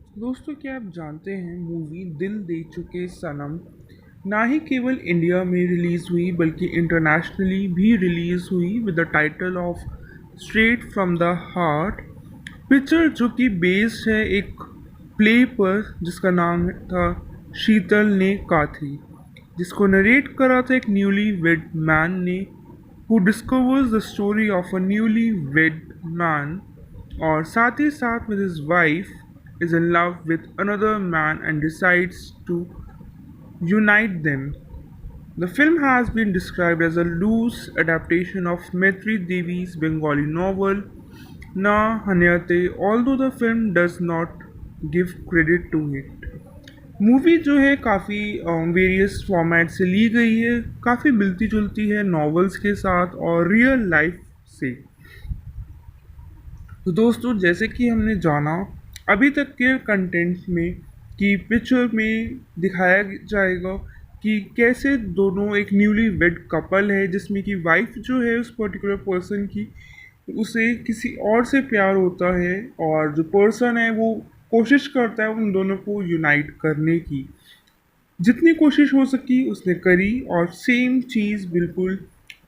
दोस्तों, क्या आप जानते हैं मूवी दिल दे चुके सनम ना ही केवल इंडिया में रिलीज़ हुई बल्कि इंटरनेशनली भी रिलीज़ हुई with the title of straight from the heart. Picture जो कि बेस्ड है एक प्ले पर जिसका नाम था शीतल ने काथी, जिसको नरेट करा था एक न्यूली वेड मैन ने who discovers the story of a newly wed man और साथ ही साथ with his wife is in love with another man and decides to unite them. The film has been described as a loose adaptation of Maitri Devi's Bengali novel Na Hanyate, although the film does not give credit to it. Movie जो है काफ़ी various format से ली गई है, काफ़ी मिलती जुलती है नॉवेल्स के साथ और रियल लाइफ से। तो दोस्तों, जैसे कि हमने जाना अभी तक के कंटेंट में कि पिक्चर में दिखाया जाएगा कि कैसे दोनों एक न्यूली वेड कपल है जिसमें कि वाइफ जो है उस पर्टिकुलर पर्सन की उसे किसी और से प्यार होता है और जो पर्सन है वो कोशिश करता है उन दोनों को यूनाइट करने की। जितनी कोशिश हो सकी उसने करी और सेम चीज़ बिल्कुल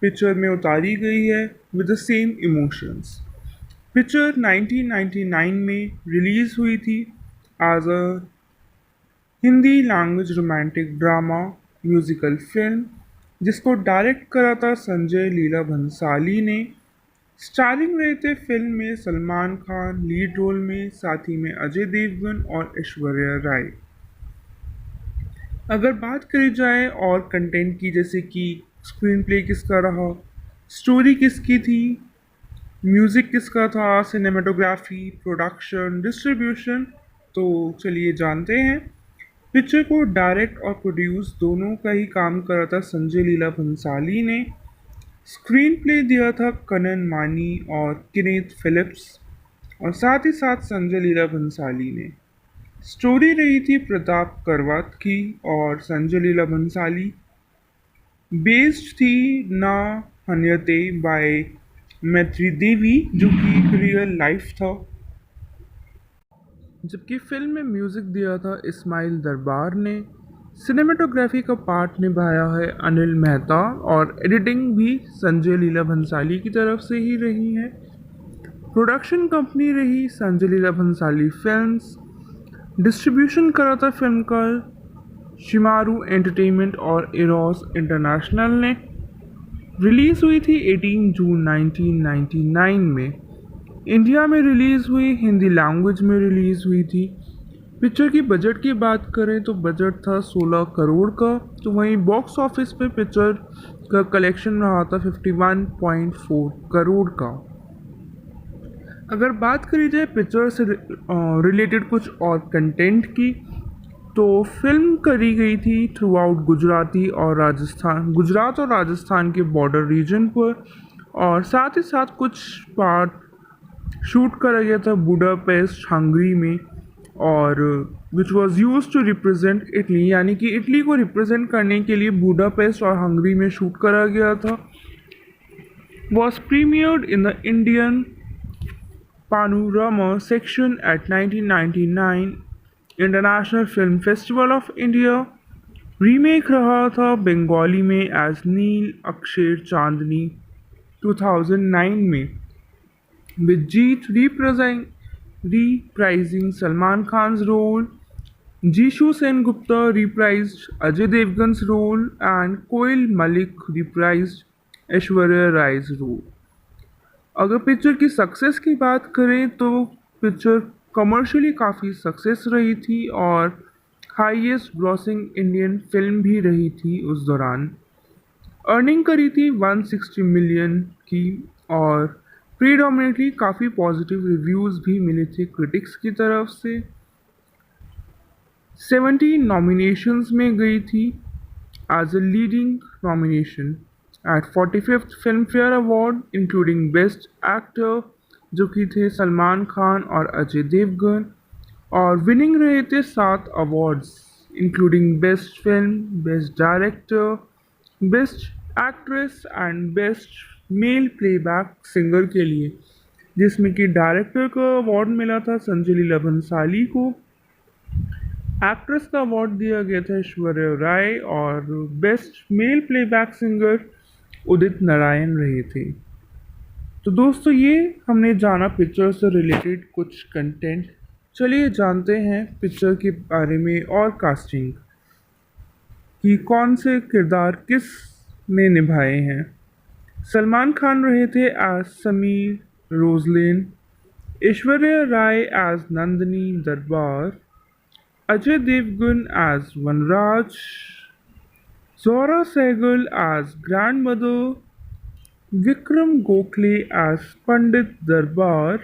पिक्चर में उतारी गई है with the same emotions. Picture 1999 में रिलीज़ हुई थी as a Hindi language romantic drama musical film जिसको डायरेक्ट करा था संजय लीला भंसाली ने। स्टारिंग रहे थे फिल्म में सलमान खान लीड रोल में, साथ ही में अजय देवगन और ऐश्वर्या राय। अगर बात करी जाए और कंटेंट की, जैसे कि स्क्रीन प्ले किसका रहा, स्टोरी किसकी थी, म्यूज़िक किसका था, सिनेमाटोग्राफी, प्रोडक्शन, डिस्ट्रीब्यूशन, तो चलिए जानते हैं। पिक्चर को डायरेक्ट और प्रोड्यूस दोनों का ही काम करा था संजय लीला भंसाली ने। स्क्रीन प्ले दिया था कनन मानी और किनेथ फिलिप्स और साथ ही साथ संजय लीला भंसाली ने। स्टोरी रही थी प्रताप करवात की और संजय लीला भंसाली। बेस्ड थी ना हन्यते बाय मैत्री देवी जो कि एक रियल लाइफ था। जबकि फिल्म में म्यूज़िक दिया था इस्माइल दरबार ने। सिनेमाटोग्राफी का पार्ट निभाया है अनिल मेहता और एडिटिंग भी संजय लीला भंसाली की तरफ से ही रही है। प्रोडक्शन कंपनी रही संजय लीला भंसाली फिल्म्स। डिस्ट्रीब्यूशन करा था फिल्म का शिमारू एंटरटेनमेंट और एरोस इंटरनेशनल ने। रिलीज़ हुई थी 18 जून 1999 में। इंडिया में रिलीज़ हुई, हिंदी लैंग्वेज में रिलीज़ हुई थी। पिक्चर की बजट की बात करें तो बजट था 16 करोड़ का, तो वहीं बॉक्स ऑफिस पे पिक्चर का कलेक्शन रहा था 51.4 करोड़ का। अगर बात करी जाए पिक्चर से रिलेटेड कुछ और कंटेंट की, तो फिल्म करी गई थी थ्रू आउट गुजरात और राजस्थान के बॉर्डर रीजन पर और साथ ही साथ कुछ पार्ट शूट करा गया था बुडापेस्ट हंगरी में और which was used to represent Italy, यानी कि इटली को रिप्रेजेंट करने के लिए बुडापेस्ट और हंगरी में शूट करा गया था। Was premiered in the Indian Panorama section at 1999 international film festival of India. Remake रहा था बंगाली में एज नील अक्षर चांदनी 2009 में with Jeet reprising Salman Khan's role, Jishu Sen-Gupta reprised Ajay Devgan's role and Koil Malik reprised Aishwarya Rai's role। अगर picture की success की बात करें तो पिक्चर कमर्शियली काफ़ी सक्सेस रही थी और हाईएस्ट ग्रॉसिंग इंडियन फिल्म भी रही थी उस दौरान। अर्निंग करी थी 160 मिलियन की और प्रीडोमिनेटली काफ़ी पॉजिटिव रिव्यूज़ भी मिले थे क्रिटिक्स की तरफ से। 17 नॉमिनेशंस में गई थी as a leading nomination at 45th Filmfare award including best actor जो कि थे सलमान खान और अजय देवगन, और विनिंग रहे थे 7 awards including best film, best director, best actress and best male playback singer के लिए, जिसमें कि डायरेक्टर का अवार्ड मिला था संजय लीला भंसाली को एक्ट्रेस का अवार्ड दिया गया था ऐश्वर्या राय और best male playback singer Udit Narayan रहे थे। तो दोस्तों ये हमने जाना पिक्चर से रिलेटेड कुछ कंटेंट। चलिए जानते हैं पिक्चर के बारे में और कास्टिंग कि कौन से किरदार किस ने निभाए हैं। सलमान खान रहे थे as Sameer Roslin, Aishwarya Rai as Nandini Darbar, Ajay Devgan as Vanraj, Zohra Sehgal as grandmother, Vikram Gokhale as Pandit Darbar,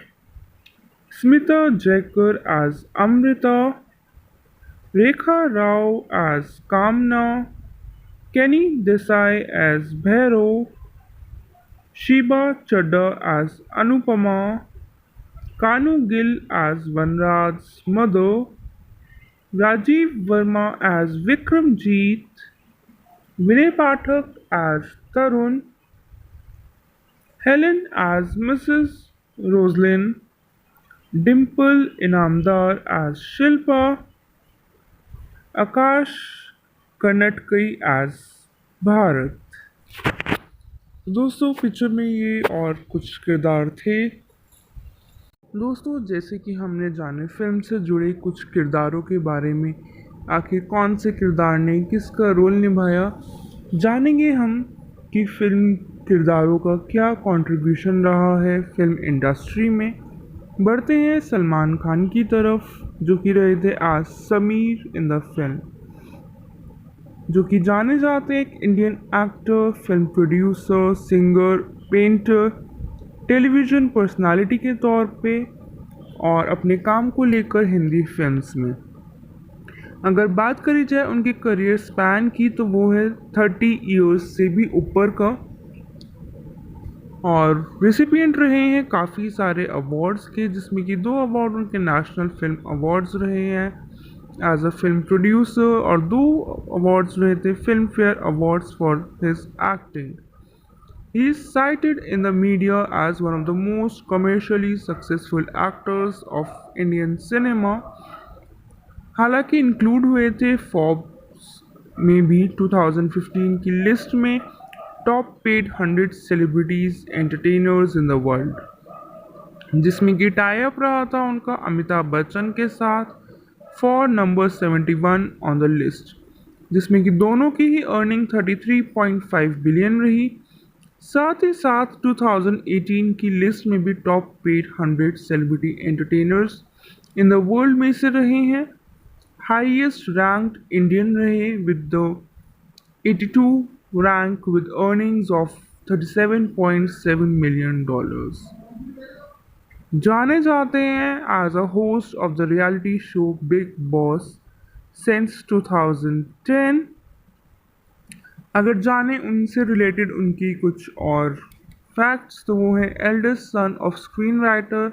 Smita Jaykar as Amrita, Rekha Rao as Kamna, केनी देसाई एज भैरव, शीबा चड्डा as Anupama, Kanu Gill as Vanraj mother, Rajeev Verma as Vikramjeet, Vinay Pathak as Tarun, Helen as Mrs Roslin, Dimple Inamdar as Shilpa, Akash Karnataki as Bharat. दोस्तों पिक्चर में ये और कुछ किरदार थे। दोस्तों जैसे कि हमने जाने फिल्म से जुड़े कुछ किरदारों के बारे में, आखिर कौन से किरदार ने किसका रोल निभाया, जानेंगे हम कि फिल्म किरदारों का क्या कंट्रीब्यूशन रहा है फिल्म इंडस्ट्री में। बढ़ते हैं सलमान खान की तरफ, जो कि रहे थे आज समीर इन द फिल्म, जो कि जाने जाते हैं एक Indian actor, film producer, singer, painter, television personality के तौर पे और अपने काम को लेकर हिंदी फिल्म्स में। अगर बात करी जाए उनके करियर स्पैन की तो वो है 30 ईयर्स से भी ऊपर का, और रिसिपिएंट रहे हैं काफ़ी सारे अवार्ड्स के, जिसमें कि 2 अवार्ड उनके नेशनल फिल्म अवार्ड्स रहे हैं एज अ फिल्म प्रोड्यूसर और 2 अवार्ड्स रहे थे film fair awards for his acting. He is cited in the media as one of the most commercially successful actors of Indian cinema। हालांकि include हुए थे Forbes में भी 2015 की लिस्ट में top paid 100 celebrities entertainers in the world, जिसमें कि tie up रहा था उनका अमिताभ बच्चन के साथ for number 71 on the list, जिसमें कि दोनों की ही अर्निंग 33.5 बिलियन रही। साथ ही साथ 2018 की लिस्ट में भी top paid 100 celebrity entertainers in the world में से रहे हैं। हाईएस्ट रैंक्ड इंडियन रहे with the 82 rank with earnings of $37.7 million. जाने जाते हैं as a host of the reality show big boss since 2010। अगर जाने उनसे रिलेटेड उनकी कुछ और फैक्ट्स तो वो है eldest son of screen writer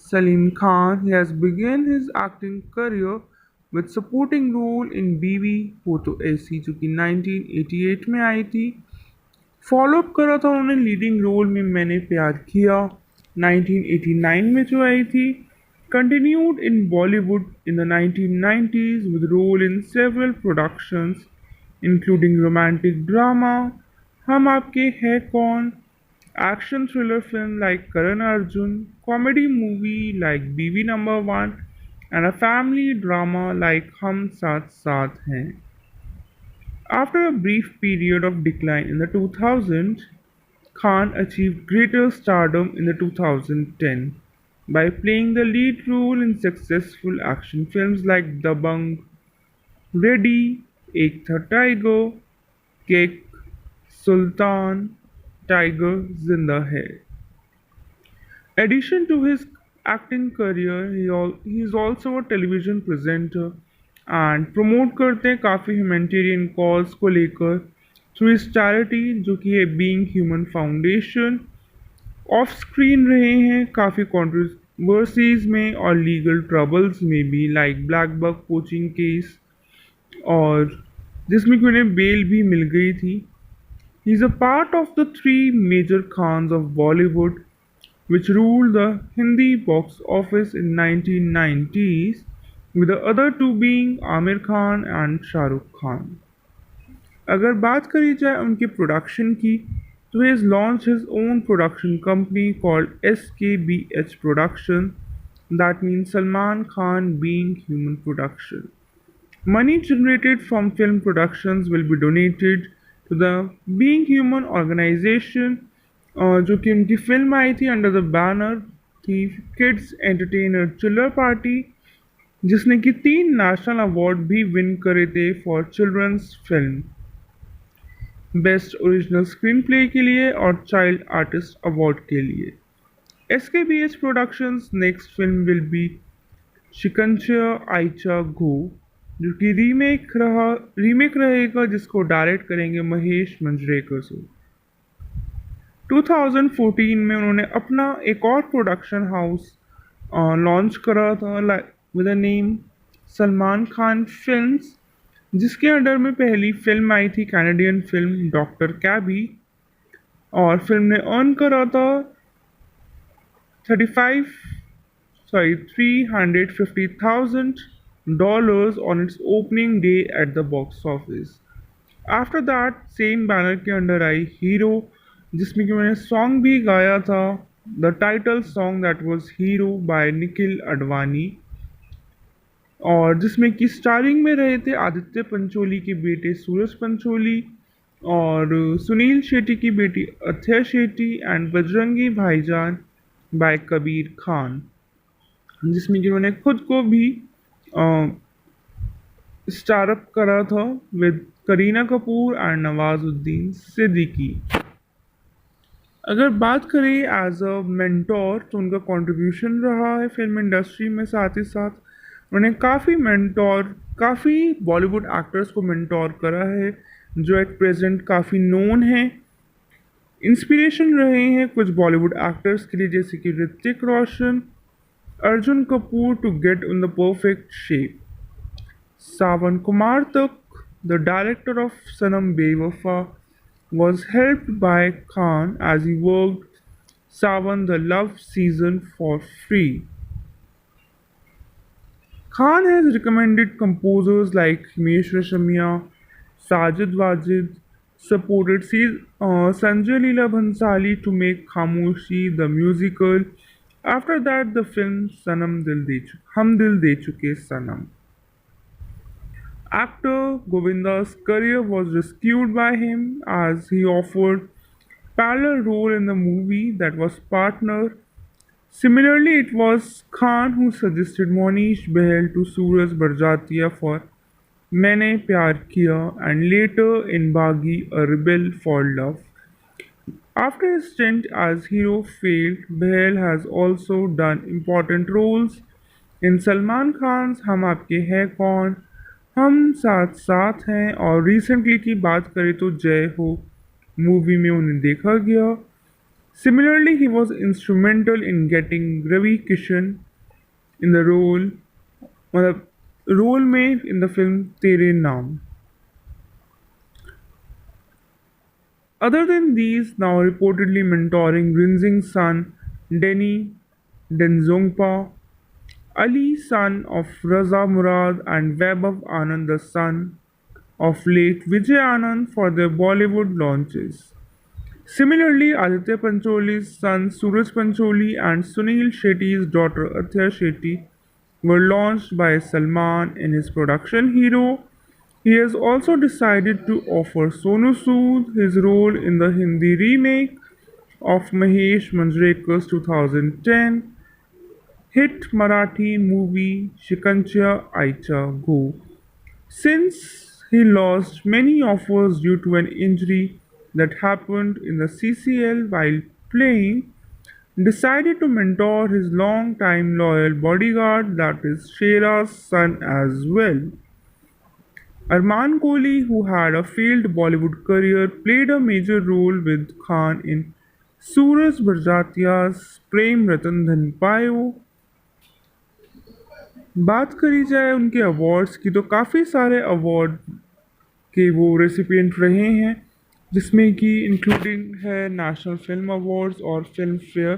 Salim Khan. He has begun his acting career with supporting role in Biwi Ho तो ऐसी, जो कि 1988 में आई थी। फॉलो अप करा था उन्होंने लीडिंग रोल में मैंने प्यार किया 1989 में जो आई थी। Continued in Bollywood in the 1990s with role in several productions including romantic drama हम आपके हैं कौन, action thriller film like Karan Arjun, comedy movie like बीवी number 1 and a family drama like हम साथ साथ हैं। After a brief period of decline in the 2000s, Khan achieved greater stardom in the 2010 by playing the lead role in successful action films like Dabangg, Ready, एक था tiger, kick, सुल्तान, tiger जिंदा है। Addition to his acting career, he is also a television presenter and promote करते हैं काफ़ी humanitarian cause को लेकर through इस चैरिटी जो कि है being human foundation. Of screen रहे हैं काफ़ी कॉन्ट्रोवर्सीज में और लीगल ट्रबल्स में भी, like black buck coaching case, और जिसमें कि उन्हें बेल भी मिल गई थी। He is a part of the 3 major Khans of Bollywood which ruled the Hindi box office in 1990s with the other two being Amir Khan and Shah Rukh Khan. अगर बात करी जाए उनके प्रोडक्शन की तो he has launched his own production company called SKBH Production, that means Salman Khan Being Human Production. Money generated from film productions will be donated to the Being Human organization, जो कि उनकी film आई थी under the banner थी kids entertainer Chillar party, जिसने कि 3 national award भी win करे थे for children's film, best original screen play के लिए और चाइल्ड आर्टिस्ट अवार्ड के लिए। SKBH productions next film will be Shikanja आइचा घो, जो कि रीमेक रहेगा जिसको डायरेक्ट करेंगे महेश मंजरेकर सर। 2014 में उन्होंने अपना एक और प्रोडक्शन हाउस लॉन्च करा था with the name Salman Khan films, जिसके अंडर में पहली फिल्म आई थी कैनेडियन फिल्म डॉक्टर कैबी, और फिल्म ने अर्न करा था 350,000 dollars on its opening day at the box office. After that same banner के अंडर आई हीरो, जिसमें कि मैंने सॉन्ग भी गाया था, the title song that was hero by Nikhil Advani, और जिसमें कि स्टारिंग में रहे थे आदित्य पंचोली के बेटे सूरज पंचोली और सुनील शेट्टी की बेटी अथय शेट्टी एंड बजरंगी भाईजान बाय कबीर खान, जिसमें कि उन्होंने खुद को भी स्टारअप करा था विद करीना कपूर एंड नवाजुद्दीन सिद्दीकी। अगर बात करें एज अ मेंटोर तो उनका कंट्रीब्यूशन रहा है फिल्म इंडस्ट्री में, साथ ही साथ उन्होंने काफ़ी बॉलीवुड एक्टर्स को मेंटोर करा है जो एट प्रेजेंट काफ़ी नोन हैं, इंस्पिरेशन रहे हैं कुछ बॉलीवुड एक्टर्स के लिए, जैसे कि Hrithik Roshan, Arjun Kapoor to get in the perfect shape, Sawan Kumar Tak, the director of सनम बेवफा, was helped by Khan as he worked Sawan the Love season for free. Khan has recommended composers like Himesh Reshammiya, Sajid Wajid, supported Sanjay Leela Bhansali to make Khamoshi the musical. After that, the film Hum Dil De Chuke Sanam. Actor Govinda's career was rescued by him as he offered parallel role in the movie that was Partner. Similarly, it was Khan who suggested Monish Behel to Suraj Barjatya for Maine Pyar Kiya and later in Baghi A Rebel for Love. After his stint as hero failed, Behel has also done important roles in Salman Khan's हम आपके हैं कौन, हम साथ साथ हैं, और recently की बात करें तो जय हो मूवी में उन्हें देखा गया। Similarly, he was instrumental in getting Ravi Kishan in the role में in the film Tere Naam. Other than these, now reportedly mentoring Rinzing's son Denny Denzongpa, Ali son of Raza Murad and Vaibhav Anand the son of late Vijay Anand for their Bollywood launches. Similarly, Aditya Pancholi's son Suraj Pancholi and Sunil Shetty's daughter Athya Shetty were launched by Salman in his production Hero. He has also decided to offer Sonu Sood his role in the Hindi remake of Mahesh Manjrekar's 2010 hit Marathi movie Shikancha Aicha Go. Since he lost many offers due to an injury that happened in the CCL while playing, decided to mentor his long-time loyal bodyguard, that is Shera's son as well. Arman Kohli, who had a failed Bollywood career, played a major role with Khan in Suraj Barjatia's Prem Ratan Dhan Payo. बात करी जाए उनके awards की तो काफ़ी सारे award के वो रेसिपिएंट रहे हैं, जिसमें कि इंक्लूडिंग है नेशनल फिल्म अवार्ड्स और फिल्म फेयर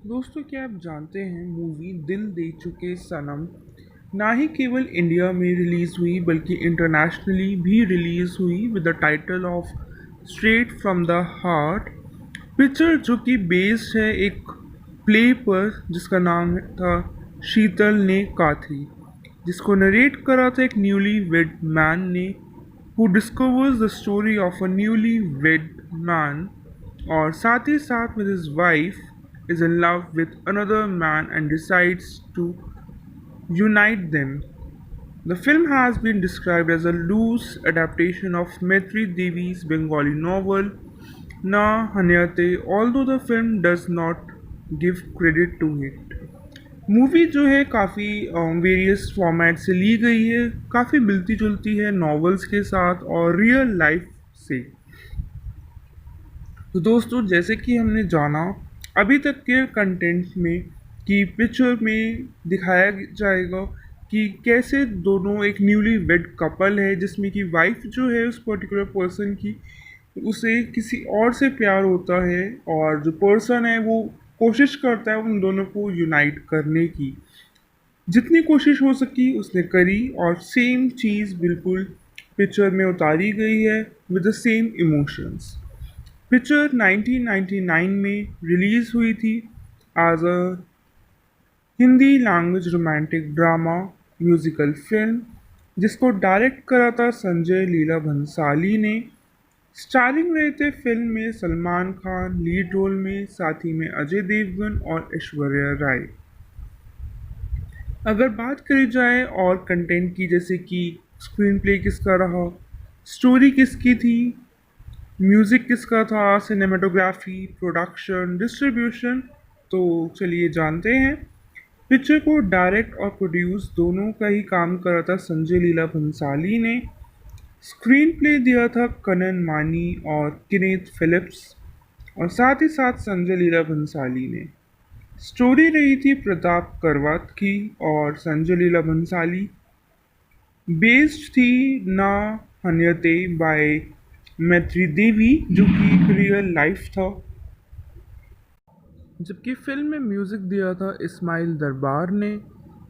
दोस्तों, क्या आप जानते हैं मूवी दिल दे चुके सनम ना ही केवल इंडिया में रिलीज़ हुई बल्कि इंटरनेशनली भी रिलीज़ हुई with the title of straight from the heart. Picture जो कि बेस्ड है एक प्ले पर जिसका नाम था शीतल ने काथी, जिसको नरेट करा था एक न्यूली वेड मैन ने who discovers the story of a newly wed man और साथ ही साथ with his wife is in love with another man and decides to unite them. The film has been described as a loose adaptation of Maitri Devi's Bengali novel Na Hanyate, although the film does not give credit to it. Movie जो है काफ़ी various format से ली गई है, काफ़ी मिलती जुलती है नॉवेल्स के साथ और रियल लाइफ से। तो दोस्तों, जैसे कि हमने जाना अभी तक के कंटेंट में कि पिक्चर में दिखाया जाएगा कि कैसे दोनों एक न्यूली वेड कपल है जिसमें कि वाइफ जो है उस पर्टिकुलर पर्सन की उसे किसी और से प्यार होता है और जो पर्सन है वो कोशिश करता है उन दोनों को यूनाइट करने की। जितनी कोशिश हो सकी उसने करी और सेम चीज़ बिल्कुल पिक्चर में उतारी गई है with the same emotions. Picture 1999 में रिलीज़ हुई थी as a Hindi language romantic drama musical film जिसको डायरेक्ट करा था संजय लीला भंसाली ने। स्टारिंग रहे थे फिल्म में सलमान खान लीड रोल में, साथ ही में अजय देवगन और ऐश्वर्या राय। अगर बात करी जाए और कंटेंट की, जैसे कि स्क्रीन प्ले किसका रहा, स्टोरी किसकी थी, म्यूज़िक किसका था, सिनेमाटोग्राफी, प्रोडक्शन, डिस्ट्रीब्यूशन, तो चलिए जानते हैं। पिक्चर को डायरेक्ट और प्रोड्यूस दोनों का ही काम करा था संजय लीला भंसाली ने। स्क्रीन प्ले दिया था कनन मानी और किनेथ फिलिप्स और साथ ही साथ संजय लीला भंसाली ने। स्टोरी रही थी प्रताप करवात की और संजय लीला भंसाली। बेस्ड थी ना हन्यते बाय मैत्री देवी जो कि एक रियल लाइफ था। जबकि फिल्म में म्यूज़िक दिया था इस्माइल दरबार ने।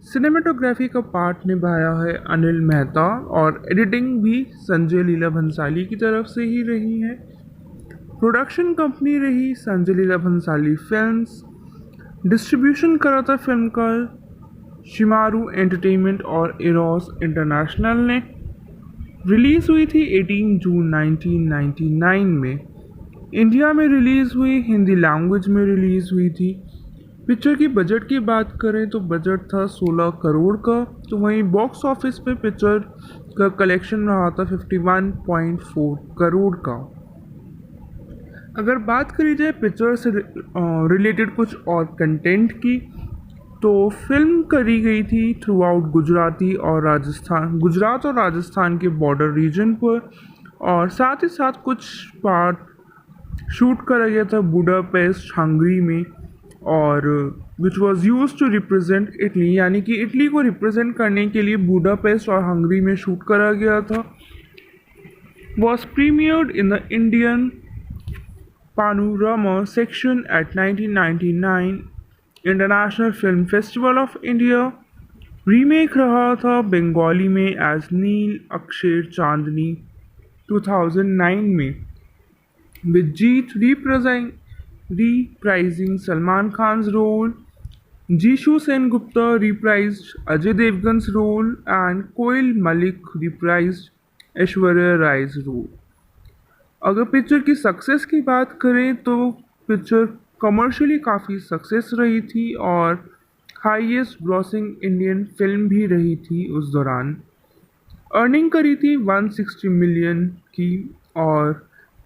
सिनेमाटोग्राफी का पार्ट निभाया है अनिल मेहता और एडिटिंग भी संजय लीला भंसाली की तरफ से ही रही है। प्रोडक्शन कंपनी रही संजय लीला भंसाली फिल्म्स। डिस्ट्रीब्यूशन करा था फिल्म का शिमारू एंटरटेनमेंट और एरोस इंटरनेशनल ने। रिलीज़ हुई थी 18 जून 1999 में। इंडिया में रिलीज़ हुई, हिंदी लैंग्वेज में रिलीज़ हुई थी। पिक्चर की बजट की बात करें तो बजट था 16 करोड़ का, तो वहीं बॉक्स ऑफिस पे पिक्चर का कलेक्शन रहा था 51.4 करोड़ का। अगर बात करी जाए पिक्चर से रिलेटेड कुछ और कंटेंट की, तो फिल्म करी गई थी थ्रू आउट गुजरात और राजस्थान के बॉर्डर रीजन पर और साथ ही साथ कुछ पार्ट शूट करा गया था बुडापेस्ट हंगरी में और which was used to represent Italy, यानी कि इटली को रिप्रेजेंट करने के लिए बुडापेस्ट और हंगरी में शूट करा गया था। Was premiered in the Indian panorama section at 1999 international film festival of India. Remake रहा था बंगाली में एज नील अक्षर चांदनी 2009 में with Jeet reprising Salman Khan's role, Jishu Sen-Gupta reprised Ajay Devgan's role, and Koil Malik reprised Aishwarya Rai's role. अगर picture की success की बात करें तो पिक्चर कमर्शियली काफ़ी सक्सेस रही थी और हाईएस्ट ग्रॉसिंग इंडियन फिल्म भी रही थी उस दौरान। अर्निंग करी थी 160 मिलियन की और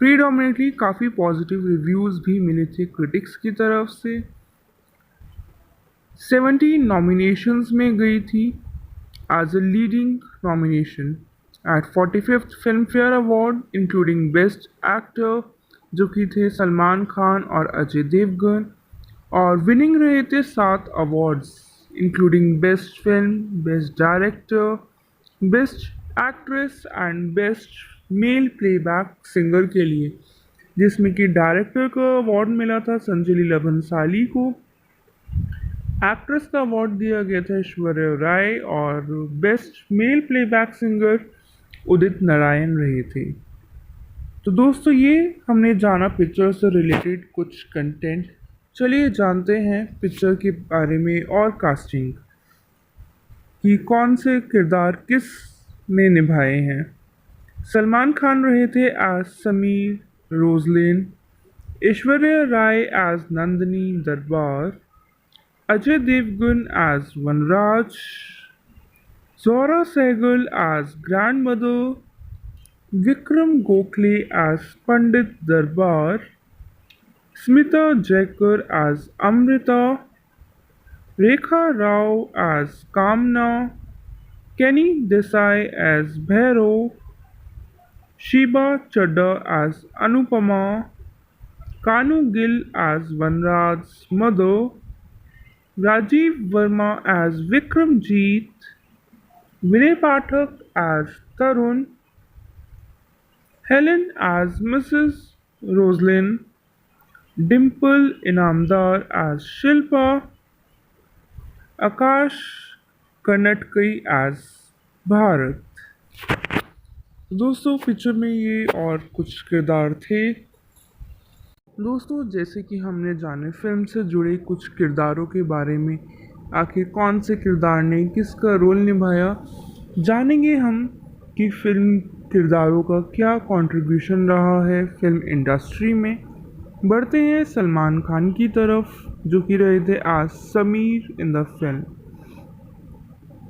प्रीडोमिनेटली काफ़ी पॉजिटिव रिव्यूज़ भी मिले थे क्रिटिक्स की तरफ से। 17 नॉमिनेशंस में गई थी as a leading nomination at 45th Filmfare award including best actor जो कि थे सलमान खान और अजय देवगन, और विनिंग रहे थे 7 awards including best film, best director, best actress and best male playback singer के लिए, जिसमें कि डायरेक्टर का अवार्ड मिला था संजय लीला भंसाली को, एक्ट्रेस का अवार्ड दिया गया था ऐश्वर्या राय और best male playback singer Udit Narayan रहे थे। तो दोस्तों ये हमने जाना पिक्चर से रिलेटेड कुछ कंटेंट। चलिए जानते हैं पिक्चर के बारे में और कास्टिंग कि कौन से किरदार किस ने निभाए हैं। सलमान खान रहे थे as Sameer Roslin, Aishwarya Rai as Nandini Darbar, Ajay Devgan as Vanraj, Zohra Sehgal as grandmother, Vikram Gokhale as Pandit Darbar, Smita Jaykar as Amrita, Rekha Rao as Kamna, केनी देसाई एज भैरव, शीबा चड्डा as Anupama, Kanu Gill as Vanraj mother, Rajeev Verma as Vikramjeet, Vinay Pathak as Tarun, Helen as Mrs Roslin, Dimple Inamdar as Shilpa, Akash Karnataki as Bharat. दोस्तों पिक्चर में ये और कुछ किरदार थे। दोस्तों जैसे कि हमने जाने फिल्म से जुड़े कुछ किरदारों के बारे में, आखिर कौन से किरदार ने किसका रोल निभाया, जानेंगे हम कि फिल्म किरदारों का क्या कंट्रीब्यूशन रहा है फिल्म इंडस्ट्री में। बढ़ते हैं सलमान खान की तरफ, जो कि रहे थे आज समीर इन द फिल्म,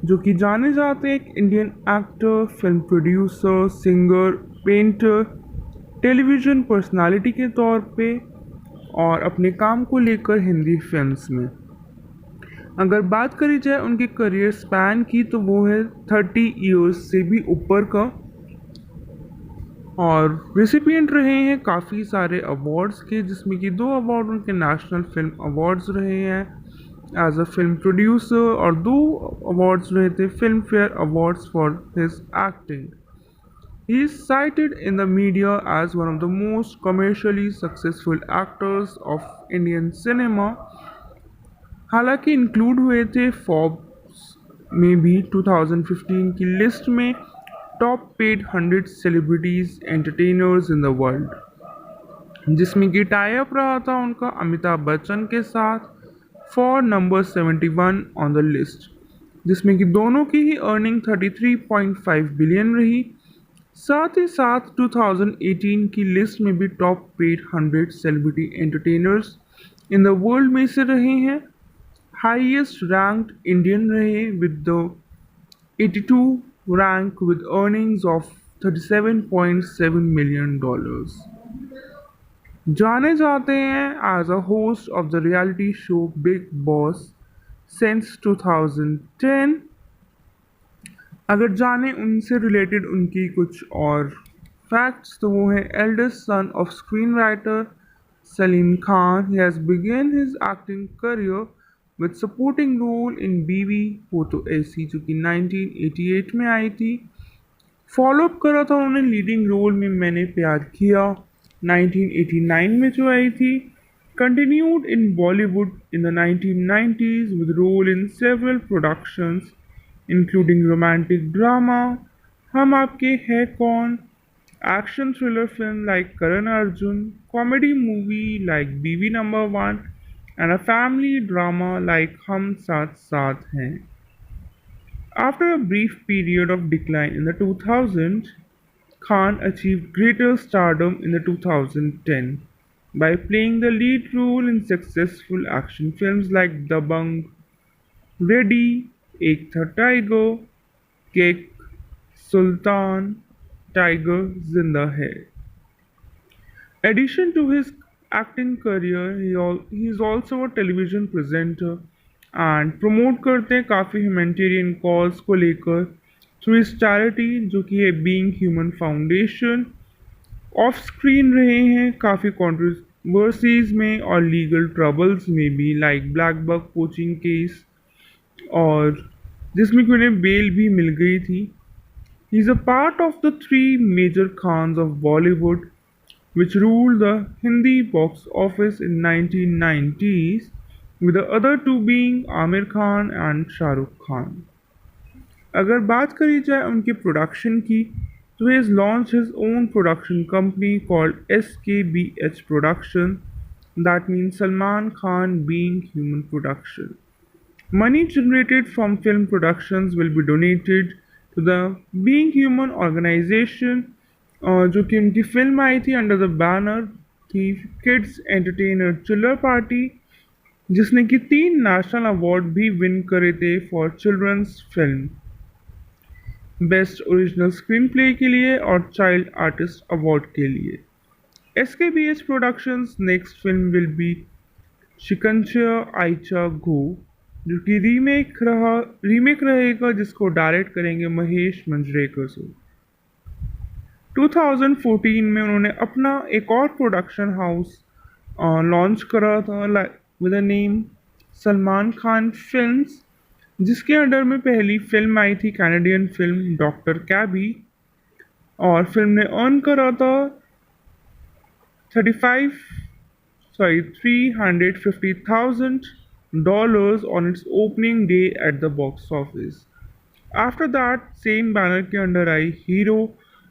जो कि जाने जाते एक Indian actor, film producer, singer, painter, television personality के तौर पे और अपने काम को लेकर हिंदी फिल्म्स में। अगर बात करी जाए उनके करियर स्पैन की तो वो है 30 ईयर्स से भी ऊपर का, और रेसिपिएंट रहे हैं काफ़ी सारे अवार्ड्स के, जिसमें कि 2 अवार्ड उनके नेशनल फिल्म अवार्ड्स रहे हैं एज अ फिल्म प्रोड्यूसर और 2 अवार्ड्स रहे थे film fair awards for his acting. He is cited in the media as one of the most commercially successful actors of Indian cinema। हालांकि include हुए थे Forbes में भी 2015 की लिस्ट में top paid 100 celebrities entertainers in the world, जिसमें कि tie up रहा था उनका अमिताभ बच्चन के साथ for number 71 on the list, जिसमें कि दोनों की ही अर्निंग 33.5 बिलियन रही। साथ ही साथ 2018 की लिस्ट में भी top paid 100 celebrity entertainers in the world में से रहे हैं। हाईएस्ट रैंक्ड इंडियन रहे with the 82 rank with earnings of $37.7 million. जाने जाते हैं as a host of the reality show big boss since 2010। अगर जाने उनसे रिलेटेड उनकी कुछ और फैक्ट्स तो वो हैं eldest son of screen writer Salim Khan. He has begun his acting career with supporting role in Biwi Ho तो ऐसी, जो कि 1988 में आई थी। फॉलोअप करा था उन्होंने लीडिंग रोल में मैंने प्यार किया 1989 में जो आई थी। Continued in Bollywood in the 1990s with role in several productions including romantic drama हम आपके हैं कौन, action thriller film like Karan Arjun, comedy movie like बीवी number 1 and a family drama like हम साथ साथ हैं। After a brief period of decline in the 2000s, Khan achieved greater stardom in the 2010 by playing the lead role in successful action films like Dabangg, Ready, Ek Tha Tiger, Kick, Sultan, Tiger Zinda Hai। Addition to his acting career, he is also a television presenter and promote करते हैं काफ़ी humanitarian cause को लेकर through इस charity जो कि है being human foundation. Of screen रहे हैं काफ़ी कंट्रोवर्सीज में और लीगल ट्रबल्स में भी, like black buck poaching case, और जिसमें कि उन्हें बेल भी मिल गई थी। He is a part of the 3 major Khans of Bollywood which ruled the Hindi box office in 1990s with the other two being Amir Khan and Shah Rukh Khan. अगर बात करी जाए उनके प्रोडक्शन की तो he has launched his own production company called SKBH Production, that means Salman Khan Being Human Production. Money generated from film productions will be donated to the Being Human organization, जो कि उनकी film आई थी under the banner थी kids entertainer Chillar party, जिसने कि 3 national award भी win करे थे for children's film, best original screen play के लिए और चाइल्ड आर्टिस्ट अवार्ड के लिए। SKBH productions next film will be Shikshanachya Aaicha Gho, जो कि रीमेक रहेगा जिसको डायरेक्ट करेंगे महेश मंजरेकर सर। 2014 में उन्होंने अपना एक और प्रोडक्शन हाउस लॉन्च करा था with the name Salman Khan films, जिसके अंडर में पहली फिल्म आई थी कैनेडियन फिल्म डॉक्टर कैबी, और फिल्म ने अर्न करा था 35 sorry $350,000 on its opening day at the box office. After that same banner के अंडर आई हीरो,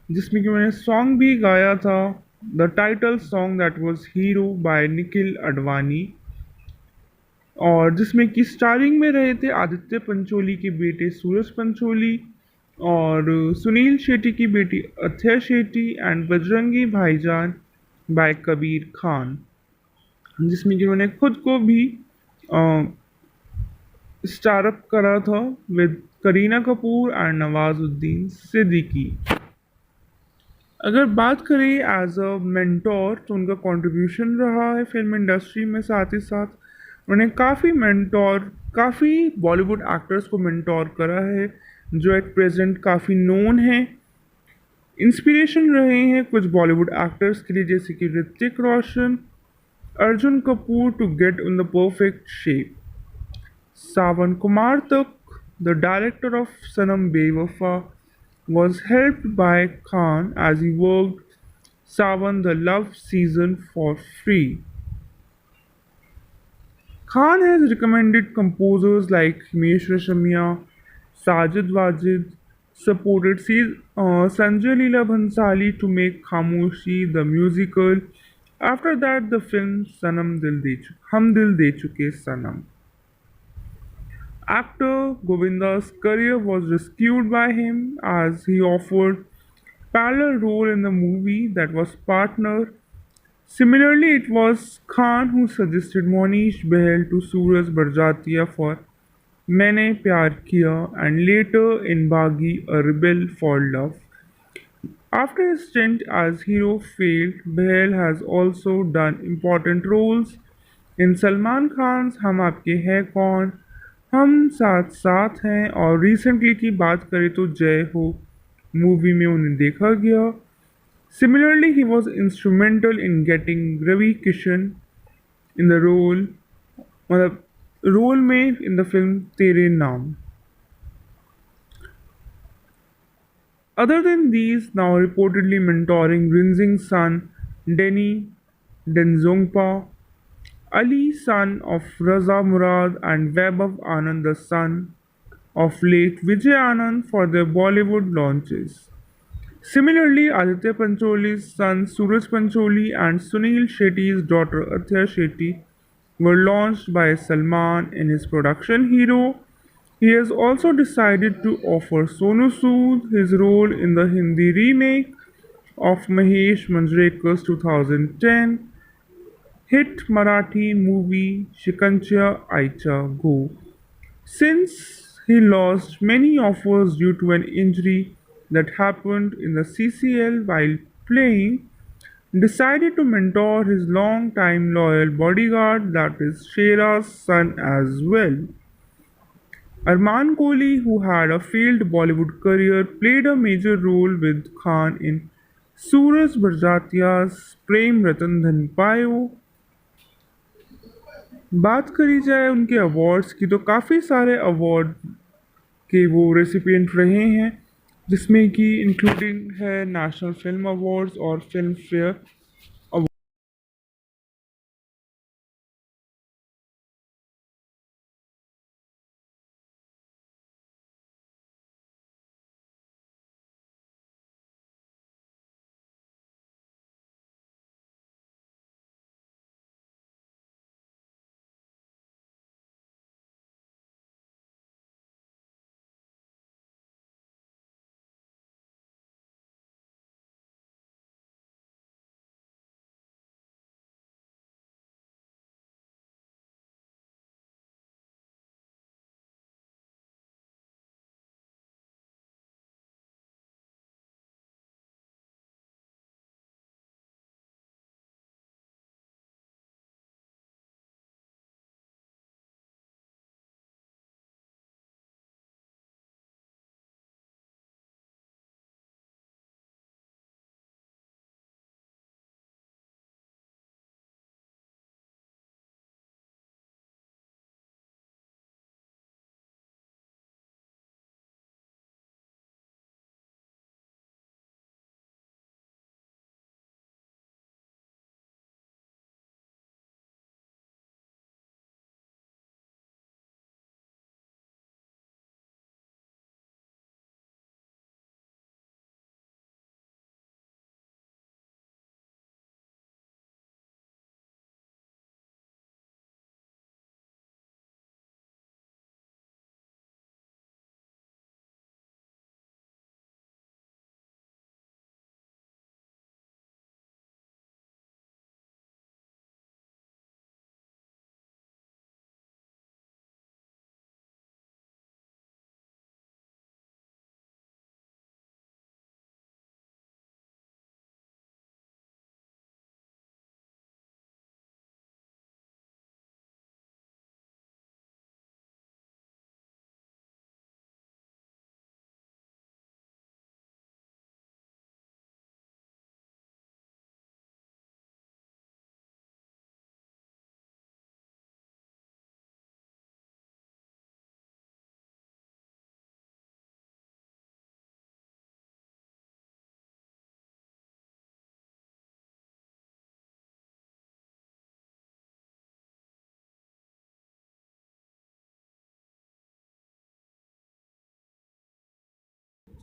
जिसमें कि मैंने सॉन्ग भी गाया था, the title song that was hero by Nikhil Advani, और जिसमें कि स्टारिंग में रहे थे आदित्य पंचोली के बेटे सूरज पंचोली और सुनील शेट्टी की बेटी अथय शेट्टी एंड बजरंगी भाईजान बाय कबीर खान, जिसमें कि उन्होंने खुद को भी स्टारअप करा था विद करीना कपूर एंड नवाजुद्दीन सिद्दीकी। अगर बात करें एज अ मेंटोर तो उनका कंट्रीब्यूशन रहा है फिल्म इंडस्ट्री में, साथ ही साथ उन्होंने काफ़ी बॉलीवुड एक्टर्स को मेंटोर करा है जो एट प्रेजेंट काफ़ी नोन हैं। इंस्पिरेशन रहे हैं कुछ बॉलीवुड एक्टर्स के लिए जैसे कि Hrithik Roshan, Arjun Kapoor to get in the perfect shape, Sawan Kumar Tak, the director of Sanam Bewafa, was helped by Khan as he worked Sawan the Love season for free. Khan has recommended composers like Himesh Reshammiya, Sajid Wajid, supported Sanjay Leela Bhansali to make Khamoshi the musical. After that, the film Hum Dil De Chuke Sanam. Actor Govinda's career was rescued by him as he offered parallel role in the movie that was Partner. Similarly, it was Khan who suggested Monish Behel to Suraj Barjatia for Maine Pyar Kiya and later in Bagi A Rebel for Love. After his stint as hero failed, Behel has also done important roles in Salman Khan's हम आपके हैं कौन, हम साथ साथ हैं, और recently की बात करें तो जय हो मूवी में उन्हें देखा गया। Similarly he was instrumental in getting Ravi Kishan in the role, मतलब रोल में इन द फिल्म तेरे नाम। Other than these, now reportedly mentoring Rinzing's son Denny Denzongpa, Ali son of Raza Murad and Vaibhav Anand the son of late Vijay Anand for their Bollywood launches. Similarly, Aditya Pancholi's son Suraj Pancholi and Sunil Shetty's daughter Athya Shetty were launched by Salman in his production Hero. He has also decided to offer Sonu Sood his role in the Hindi remake of Mahesh Manjrekar's 2010 hit Marathi movie Shikanchya Aicha Go. Since he lost many offers due to an injury that happened in the CCL while playing, decided to mentor his long-time loyal bodyguard, that is Shera's son as well. Arman Kohli, who had a failed Bollywood career, played a major role with Khan in Suraj Barjatia's Prem Ratan Dhan Payo. बात करी जाए उनके awards की तो काफ़ी सारे award के वो रेसिपिएंट रहे हैं, जिसमें कि इंक्लूडिंग है नेशनल फिल्म अवार्ड्स और फिल्म फेयर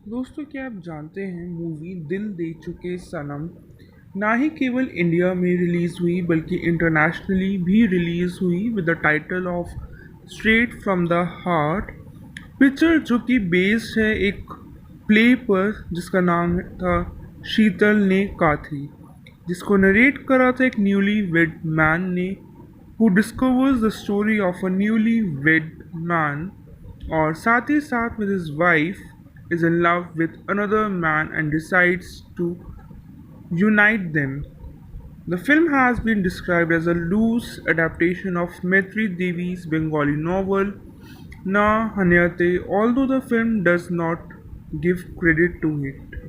दोस्तों, क्या आप जानते हैं मूवी दिल दे चुके सनम ना ही केवल इंडिया में रिलीज़ हुई बल्कि इंटरनेशनली भी रिलीज़ हुई with the title of straight from the heart. Picture जो कि बेस्ड है एक प्ले पर जिसका नाम था शीतल ने काथी, जिसको नरेट करा था एक न्यूली वेड मैन ने who discovers the story of a newly wed man और साथ ही साथ with his wife is in love with another man and decides to unite them. The film has been described as a loose adaptation of Maitri Devi's Bengali novel Na Hanyate, although the film does not give credit to it.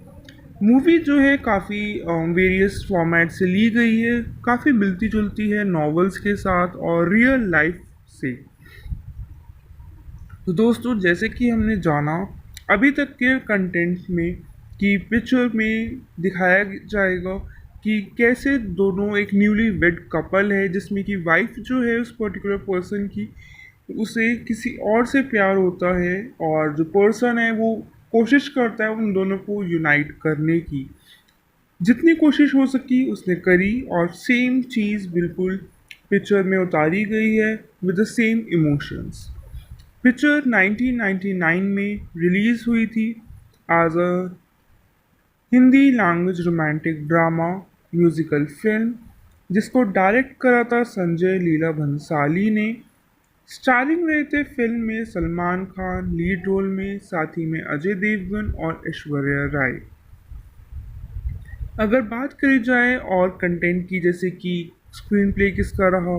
Movie जो है काफ़ी various format से ली गई है, काफ़ी मिलती जुलती है नॉवेल्स के साथ और रियल लाइफ से। तो दोस्तों, जैसे कि हमने जाना अभी तक के कंटेंट में कि पिक्चर में दिखाया जाएगा कि कैसे दोनों एक न्यूली वेड कपल है जिसमें कि वाइफ जो है उस पर्टिकुलर पर्सन की उसे किसी और से प्यार होता है और जो पर्सन है वो कोशिश करता है उन दोनों को यूनाइट करने की। जितनी कोशिश हो सकी उसने करी और सेम चीज़ बिल्कुल पिक्चर में उतारी गई है with the same emotions. Picture 1999 में रिलीज़ हुई थी as a Hindi language romantic drama musical film जिसको डायरेक्ट करा था संजय लीला भंसाली ने। स्टारिंग रहे थे फिल्म में सलमान खान लीड रोल में, साथ ही में अजय देवगन और ऐश्वर्या राय। अगर बात करी जाए और कंटेंट की, जैसे कि स्क्रीन प्ले किसका रहा,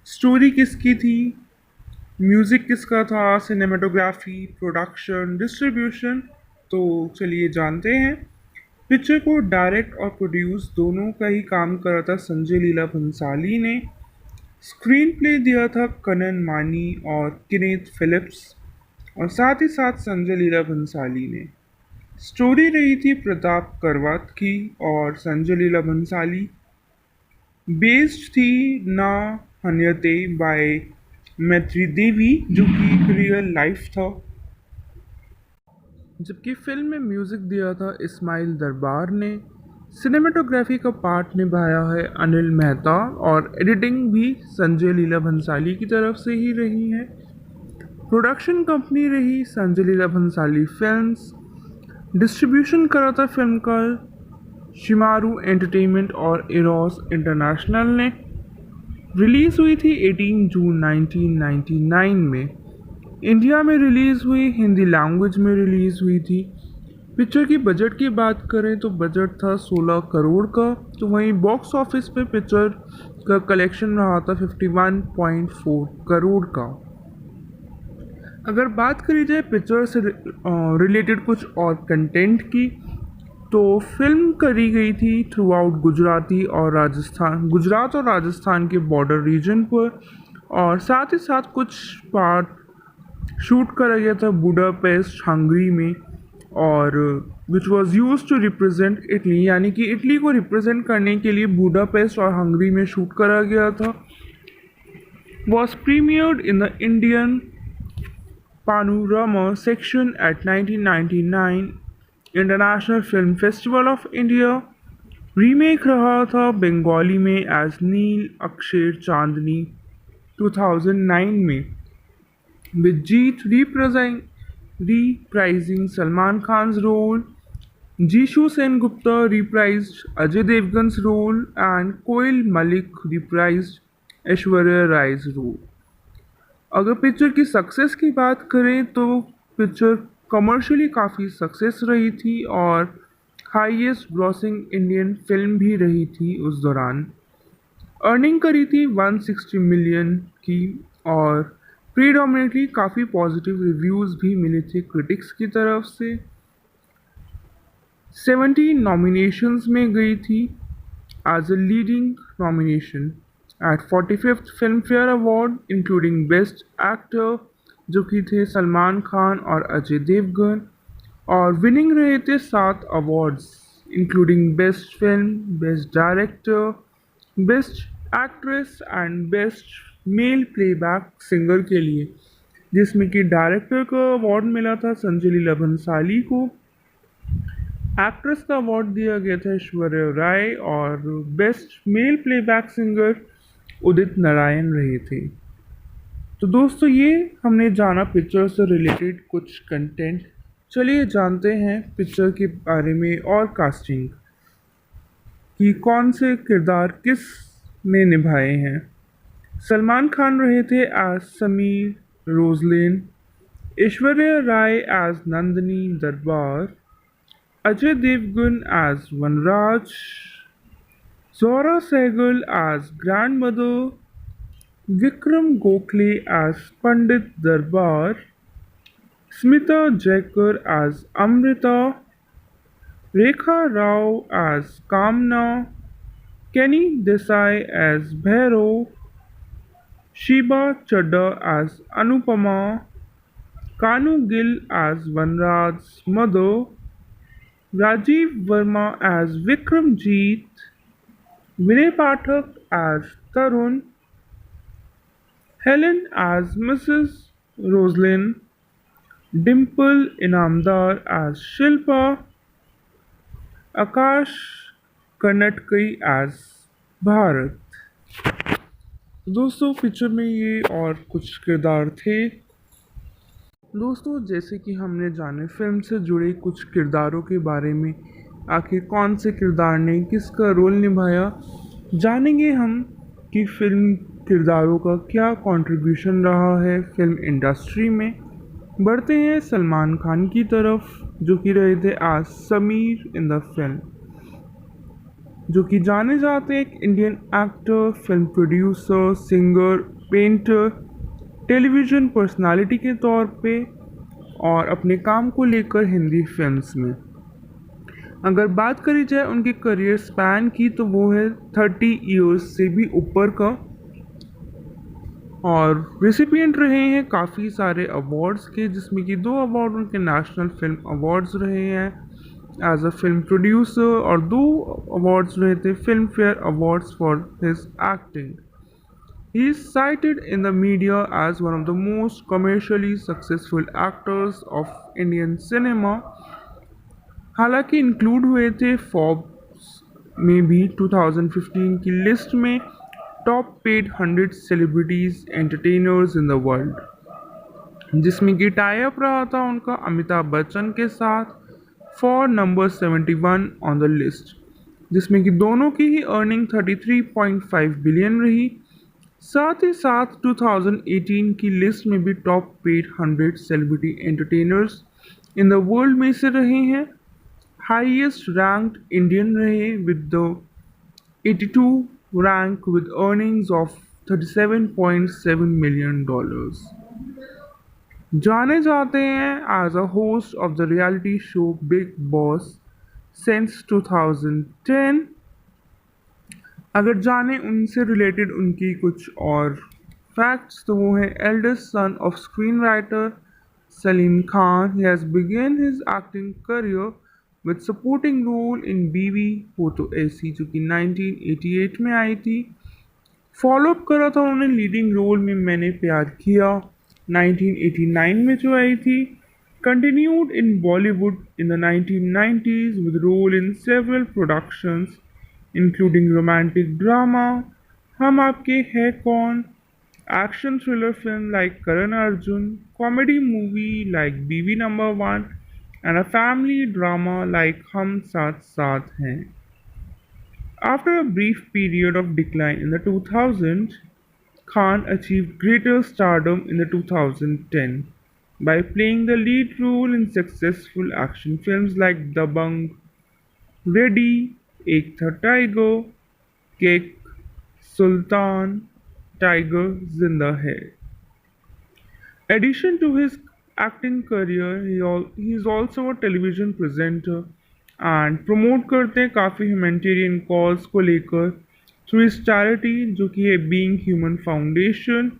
स्टोरी किसकी थी, म्यूज़िक किसका था, सिनेमेटोग्राफी, प्रोडक्शन, डिस्ट्रीब्यूशन, तो चलिए जानते हैं। पिक्चर को डायरेक्ट और प्रोड्यूस दोनों का ही काम करा था संजय लीला भंसाली ने। स्क्रीन प्ले दिया था कनन मानी और किनेथ फिलिप्स और साथ ही साथ संजय लीला भंसाली ने। स्टोरी रही थी प्रताप करवात की और संजय लीला भंसाली। बेस्ड थी ना हन्यते बाय मैत्री देवी जो कि एक रियल लाइफ था। जबकि फिल्म में म्यूज़िक दिया था इस्माइल दरबार ने। सिनेमेटोग्राफी का पार्ट निभाया है अनिल मेहता और एडिटिंग भी संजय लीला भंसाली की तरफ से ही रही है। प्रोडक्शन कंपनी रही संजय लीला भंसाली फिल्म्स। डिस्ट्रीब्यूशन करा था फिल्म का शिमारू एंटरटेनमेंट और एरोस इंटरनेशनल ने। रिलीज़ हुई थी 18 जून 1999 में। इंडिया में रिलीज़ हुई, हिंदी लैंग्वेज में रिलीज़ हुई थी। पिक्चर की बजट की बात करें तो बजट था 16 करोड़ का, तो वहीं बॉक्स ऑफिस पे पिक्चर का कलेक्शन रहा था 51.4 करोड़ का। अगर बात करी जाए पिक्चर से रिलेटेड कुछ और कंटेंट की, तो फिल्म करी गई थी थ्रू आउट गुजरात और राजस्थान के बॉर्डर रीजन पर और साथ ही साथ कुछ पार्ट शूट करा गया था बुडापेस्ट हंगरी में और which was used to represent Italy, यानी कि इटली को रिप्रेजेंट करने के लिए बुडापेस्ट और हंगरी में शूट करा गया था। Was premiered in the Indian Panorama section at 1999 international film festival of India. Remake रहा था बंगाली में एज नील अक्षर चांदनी 2009 में with Jeet reprising Salman Khan role, Jisshu Sen Gupta reprised Ajay Devgan's role and Koel Mallick reprised Aishwarya Rai role. अगर पिक्चर की सक्सेस की बात करें तो पिक्चर कमर्शियली काफ़ी सक्सेस रही थी और हाईएस्ट ग्रॉसिंग इंडियन फिल्म भी रही थी उस दौरान। अर्निंग करी थी 160 मिलियन की और प्रीडोमिनेटली काफ़ी पॉजिटिव रिव्यूज़ भी मिले थे क्रिटिक्स की तरफ से। 17 नॉमिनेशंस में गई थी as a leading nomination at 45th Filmfare award including best actor जो कि थे सलमान खान और अजय देवगन, और विनिंग रहे थे 7 awards including best film, best director, best actress and best male playback singer के लिए, जिसमें कि डायरेक्टर का अवार्ड मिला था संजय लीला भंसाली को एक्ट्रेस का अवार्ड दिया गया था ऐश्वर्या राय और best male playback singer Udit Narayan रहे थे। तो दोस्तों ये हमने जाना पिक्चर से रिलेटेड कुछ कंटेंट। चलिए जानते हैं पिक्चर के बारे में और कास्टिंग कि कौन से किरदार किस ने निभाए हैं। सलमान खान रहे थे as Sameer Roslin, Aishwarya Rai as Nandini Darbar, Ajay Devgan as Vanraj, Zohra Sehgal as grandmother, Vikram Gokhale as Pandit Darbar, Smita Jaykar as Amrita, Rekha Rao as Kamna, Kenny Desai as Bhairo, Sheba Chadda as Anupama, Kanu Gill as Vanraj's mother, Rajiv Verma as Vikramjeet, Vinay Pathak as Tarun, Helen as Mrs. Roslyn, Dimple Inamdar as Shilpa, Akash Karnatkai as Bharat. दोस्तों picture में ये और कुछ किरदार थे। दोस्तों जैसे कि हमने जाने फिल्म से जुड़े कुछ किरदारों के बारे में, आखिर कौन से किरदार ने किसका रोल निभाया, जानेंगे हम कि फिल्म किरदारों का क्या कंट्रीब्यूशन रहा है फिल्म इंडस्ट्री में। बढ़ते हैं सलमान खान की तरफ, जो कि रहे थे आज समीर इन द फिल्म, जो कि जाने जाते एक Indian actor, film producer, singer, painter, television personality के तौर पे और अपने काम को लेकर हिंदी फिल्म्स में। अगर बात करी जाए उनके करियर स्पैन की तो वो है 30 इयर्स से भी ऊपर का, और रेसिपिएंट रहे हैं काफ़ी सारे अवार्ड्स के, जिसमें कि 2 अवार्ड उनके नेशनल फिल्म अवार्ड्स रहे हैं एज अ फिल्म प्रोड्यूसर और 2 अवार्ड्स रहे थे film fair awards for his acting. He is cited in the media as one of the most commercially successful actors of Indian cinema। हालांकि include हुए थे Forbes में भी 2015 की लिस्ट में top paid 100 celebrities entertainers in the world, जिसमें कि tie up रहा था उनका अमिताभ बच्चन के साथ for number 71 on the list, जिसमें कि दोनों की ही अर्निंग 33.5 बिलियन रही। साथ ही साथ 2018 की लिस्ट में भी top paid 100 celebrity entertainers in the world में से रहे हैं। हाईएस्ट रैंक्ड इंडियन रहे with the 82 rank with earnings of $37.7 million. जाने जाते हैं as a host of the reality show big boss since 2010। अगर जाने उनसे रिलेटेड उनकी कुछ और फैक्ट्स तो वो है eldest son of screen writer Salim Khan. He has begun his acting career with supporting role in Biwi Ho तो ऐसी, जो कि 1988 में आई थी। फॉलोअप करा था उन्होंने लीडिंग रोल में मैंने प्यार किया 1989 में जो आई थी। Continued in Bollywood in the 1990s with role in several productions including romantic drama हम आपके है कौन, action thriller film like Karan Arjun, comedy movie like बीवी number 1 and a family drama like हम साथ साथ हैं। After a brief period of decline in the 2000s, Khan achieved greater stardom in the 2010 by playing the lead role in successful action films like Dabangg, Ready, Ek Tha Tiger, Kick, Sultan, Tiger Zinda Hai। Addition to his acting career, he is also a television presenter and promote करते हैं काफ़ी humanitarian cause को लेकर through इस charity जो कि है being human foundation.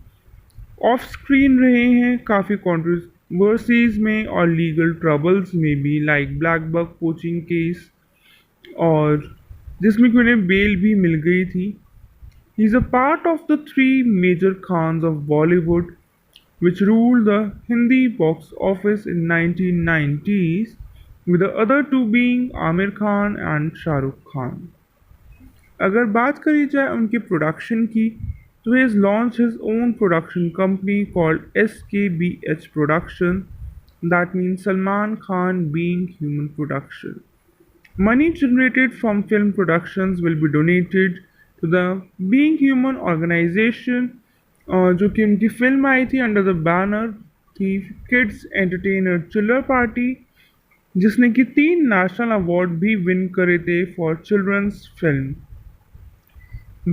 Of screen रहे हैं काफ़ी कंट्रोवर्सीज में और लीगल ट्रबल्स में भी, like black buck poaching case, और जिसमें कि उन्हें बेल भी मिल गई थी। He is a part of the 3 major Khans of Bollywood which ruled the Hindi box office in 1990s with the other two being Amir Khan and Shah Rukh Khan. अगर बात करी जाए उनके प्रोडक्शन की तो he has launched his own production company called SKBH Production, that means Salman Khan Being Human Production. Money generated from film productions will be donated to the Being Human organization, जो कि उनकी film आई थी under the banner थी kids entertainer Chillar party, जिसने कि 3 national award भी win करे थे for children's film,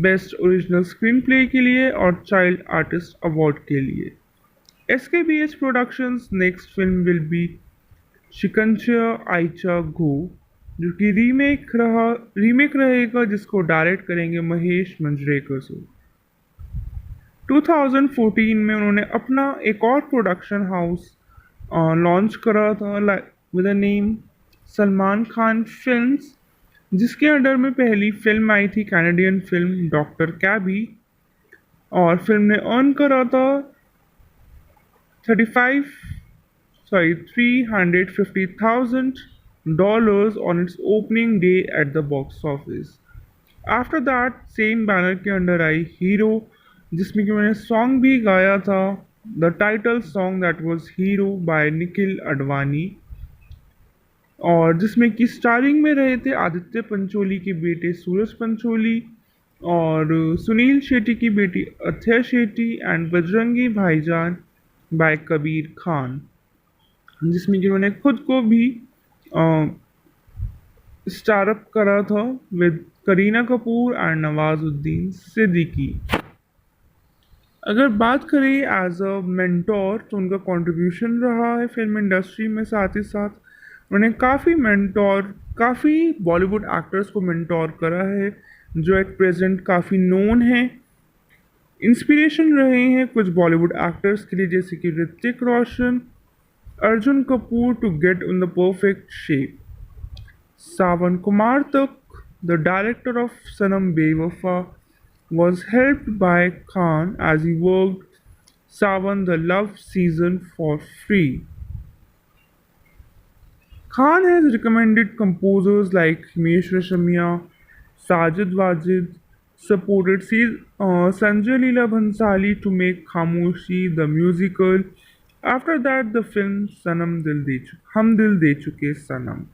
best original screen play के लिए और चाइल्ड आर्टिस्ट अवार्ड के लिए। SKBH Productions next film will be Shikanja आइचा घो, जो कि रीमेक रहेगा जिसको डायरेक्ट करेंगे महेश मंजरेकर से। 2014 में उन्होंने अपना एक और प्रोडक्शन हाउस लॉन्च करा था with the name Salman Khan films, जिसके अंडर में पहली फिल्म आई थी कैनेडियन फिल्म डॉक्टर कैबी, और फिल्म ने अर्न करा था 35 $350,000 on its opening day at the box office. After that same banner के अंडर आई हीरो, जिसमें कि मैंने सॉन्ग भी गाया था, the title song that was hero by Nikhil Advani, और जिसमें कि स्टारिंग में रहे थे आदित्य पंचोली के बेटे सूरज पंचोली और सुनील शेट्टी की बेटी अथय शेट्टी एंड बजरंगी भाईजान बाय कबीर खान, जिसमें कि उन्होंने खुद को भी स्टारअप करा था विद करीना कपूर एंड नवाजुद्दीन सिद्दीकी। अगर बात करें एज अ मेंटोर तो उनका कंट्रीब्यूशन रहा है फिल्म इंडस्ट्री में, साथ ही साथ उन्होंने काफ़ी बॉलीवुड एक्टर्स को मेंटोर करा है जो एट प्रेजेंट काफ़ी नोन हैं। इंस्पिरेशन रहे हैं कुछ बॉलीवुड एक्टर्स के लिए जैसे कि Hrithik Roshan, Arjun Kapoor to get in the perfect shape. Sawan Kumar Tak, the director of Sanam Bewafa, was helped by Khan as he worked Sawan the Love season for free. Khan has recommended composers like Himesh Reshammiya, Sajid Wajid, supported Sanjay Leela Bhansali to make Khamoshi the musical. After that, the film Hum Dil De Chuke Sanam.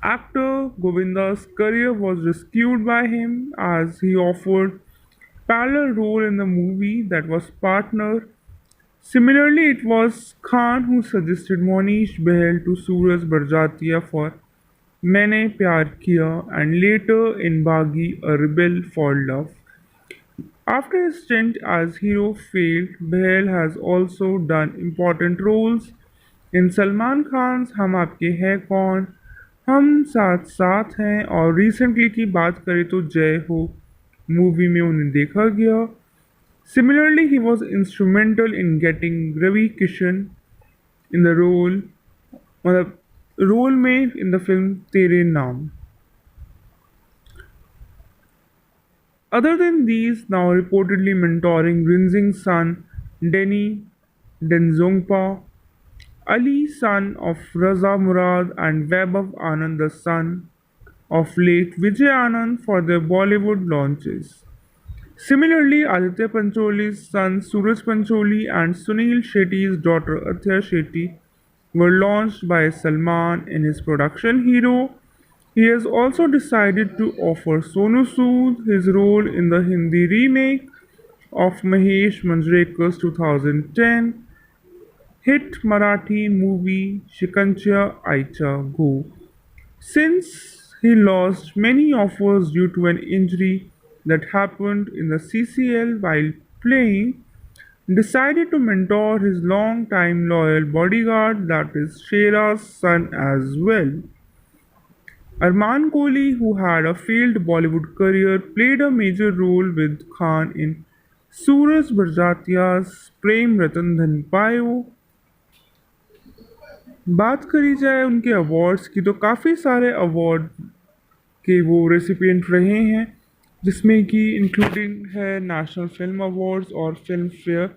Actor Govinda's career was rescued by him as he offered parallel role in the movie that was Partner. Similarly, it was Khan who suggested Monish Behel to Suraj Barjatia for Maine Pyar Kiya and later in Baghi A Rebel for Love. After his stint as hero failed, Behel has also done important roles in Salman Khan's हम आपके हैं कौन, हम साथ साथ हैं, और recently की बात करें तो जय हो मूवी में उन्हें देखा गया। Similarly he was instrumental in getting Ravi Kishan in the role में इन द फिल्म तेरे नाम। Other than these, now reportedly mentoring Rinzing's son Denny Denzongpa, Ali son of Raza Murad and Vaibhav Anand the son of late Vijay Anand for their Bollywood launches. Similarly, Aditya Pancholi's son Suraj Pancholi and Sunil Shetty's daughter Athya Shetty were launched by Salman in his production Hero. He has also decided to offer Sonu Sood his role in the Hindi remake of Mahesh Manjrekar's 2010 hit Marathi movie Shikancha Aicha Go. Since he lost many offers due to an injury that happened in the CCL while playing, decided to mentor his long-time loyal bodyguard, that is Shera's son as well. Arman Kohli, who had a failed Bollywood career, played a major role with Khan in Suraj Barjatia's Prem Ratan Dhan Payo. बात करी जाए उनके awards की तो काफ़ी सारे award के वो रेसिपिएंट रहे हैं, जिसमें कि इंक्लूडिंग है नेशनल फिल्म अवार्ड्स और फिल्म फेयर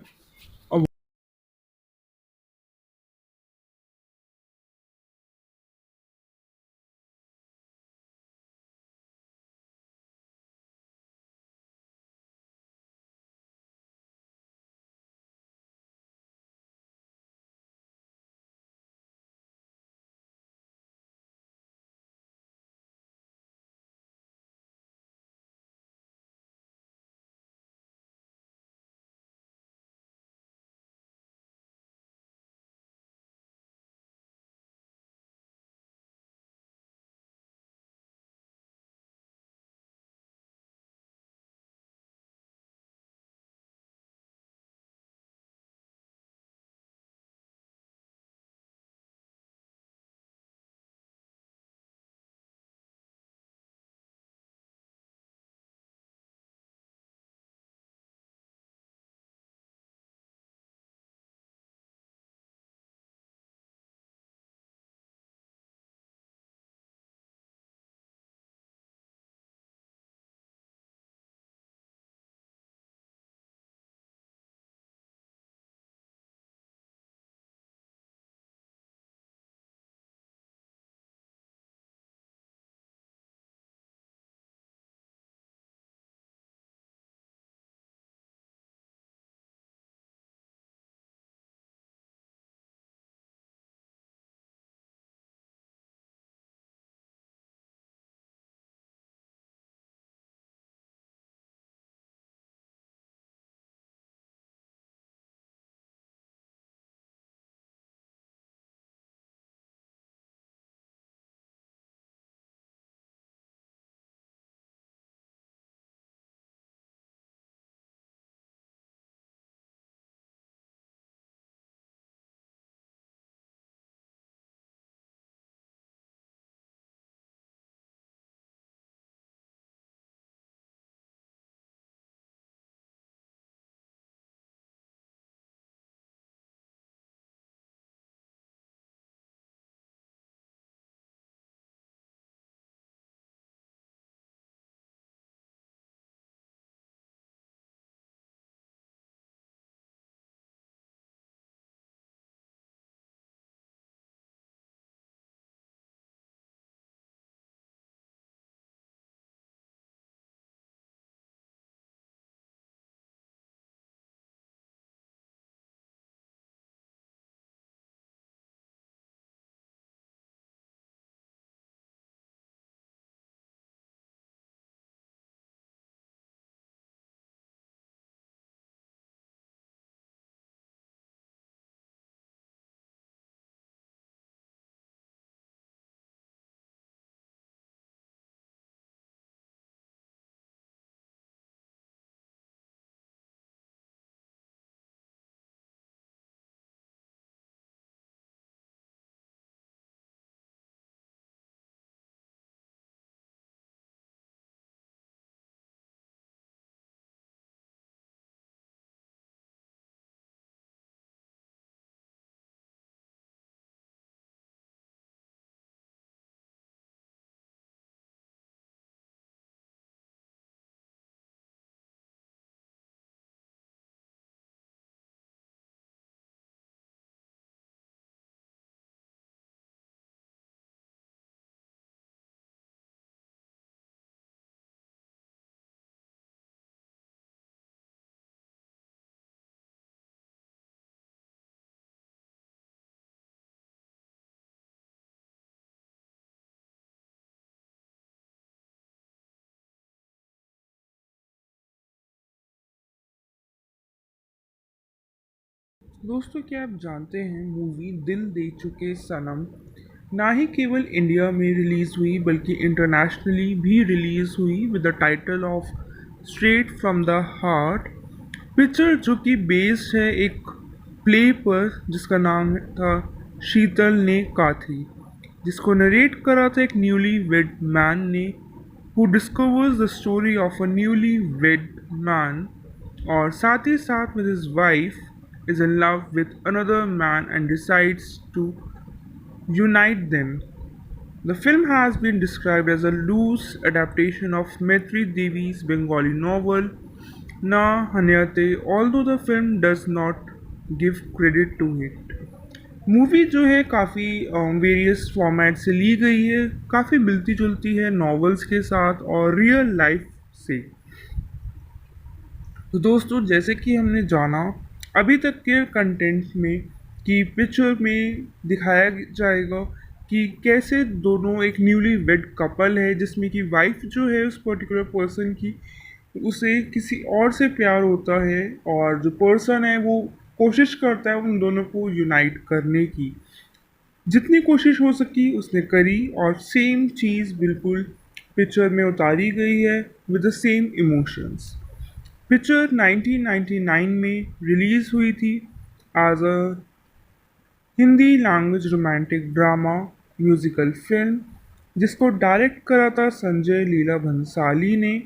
दोस्तों क्या आप जानते हैं मूवी दिल दे चुके सनम ना ही केवल इंडिया में रिलीज़ हुई बल्कि इंटरनेशनली भी रिलीज़ हुई with the title of straight from the heart. Picture जो कि बेस्ड है एक प्ले पर जिसका नाम था शीतल ने काथी, जिसको नरेट करा था एक न्यूली वेड मैन ने who discovers the story of a newly wed man और साथ ही साथ with his wife is in love with another man and decides to unite them. The film has been described as a loose adaptation of Maitri Devi's Bengali novel Na Hanyate, although the film does not give credit to it. Movie जो है काफ़ी various format से ली गई है, काफ़ी मिलती जुलती है नॉवेल्स के साथ और रियल लाइफ से। तो दोस्तों जैसे कि हमने जाना अभी तक के कंटेंट में कि पिक्चर में दिखाया जाएगा कि कैसे दोनों एक न्यूली वेड कपल है जिसमें कि वाइफ जो है उस पर्टिकुलर पर्सन की उसे किसी और से प्यार होता है और जो पर्सन है वो कोशिश करता है उन दोनों को यूनाइट करने की। जितनी कोशिश हो सकी उसने करी और सेम चीज़ बिल्कुल पिक्चर में उतारी गई है with the same emotions. Picture 1999 में रिलीज़ हुई थी as a Hindi language romantic drama musical film जिसको डायरेक्ट करा था संजय लीला भंसाली ने।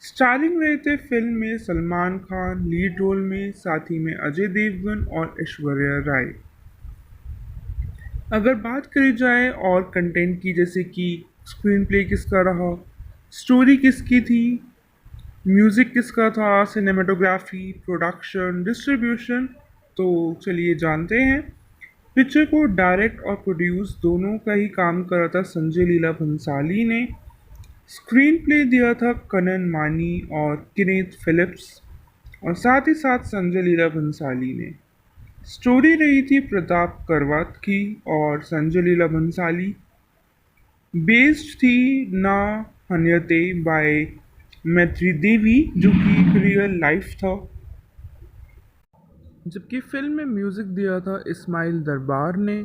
स्टारिंग रहे थे फिल्म में सलमान खान लीड रोल में, साथ ही में अजय देवगन और ऐश्वर्या राय। अगर बात करी जाए और कंटेंट की जैसे कि स्क्रीन प्ले किसका रहा, स्टोरी किसकी थी, म्यूज़िक किसका था, सिनेमाटोग्राफी, प्रोडक्शन, डिस्ट्रीब्यूशन, तो चलिए जानते हैं। पिक्चर को डायरेक्ट और प्रोड्यूस दोनों का ही काम करा था संजय लीला भंसाली ने। स्क्रीन प्ले दिया था कनन मानी और किनेथ फिलिप्स और साथ ही साथ संजय लीला भंसाली ने। स्टोरी रही थी प्रताप करवात की और संजय लीला भंसाली। बेस्ड थी ना हन्यते बाय मैत्री देवी जो कि एक रियल लाइफ था। जबकि फिल्म में म्यूज़िक दिया था इस्माइल दरबार ने।